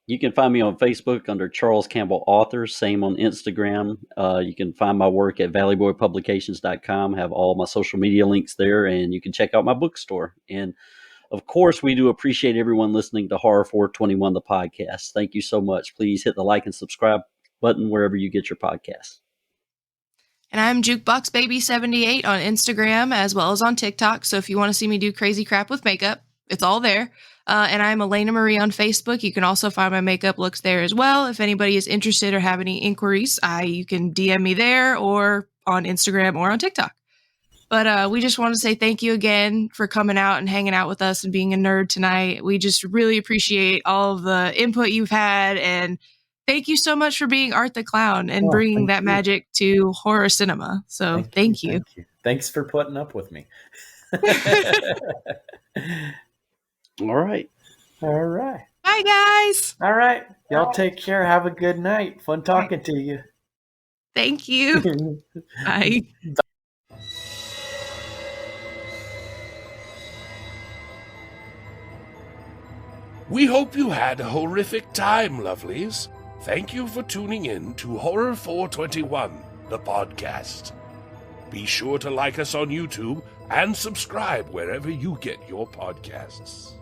You can find me on Facebook under Charles Campbell Author. Same on Instagram. You can find my work at valleyboypublications.com. Have all my social media links there, and you can check out my bookstore. And of course, we do appreciate everyone listening to Horror 421, the podcast. Thank you so much. Please hit the like and subscribe button wherever you get your podcasts. And I'm JukeboxBaby78 on Instagram as well as on TikTok. So if you want to see me do crazy crap with makeup, it's all there. And I'm Elena Marie on Facebook. You can also find my makeup looks there as well. If anybody is interested or have any inquiries, you can DM me there or on Instagram or on TikTok. But we just want to say thank you again for coming out and hanging out with us and being a nerd tonight. We just really appreciate all of the input you've had. And thank you so much for being Art the Clown and bringing that magic to horror cinema. So thank you. Thanks for putting up with me. All right. Bye, guys. All right. Y'all take care. Have a good night. Fun talking to you. Thank you. Bye. We hope you had a horrific time, lovelies. Thank you for tuning in to Horror 421, the podcast. Be sure to like us on YouTube and subscribe wherever you get your podcasts.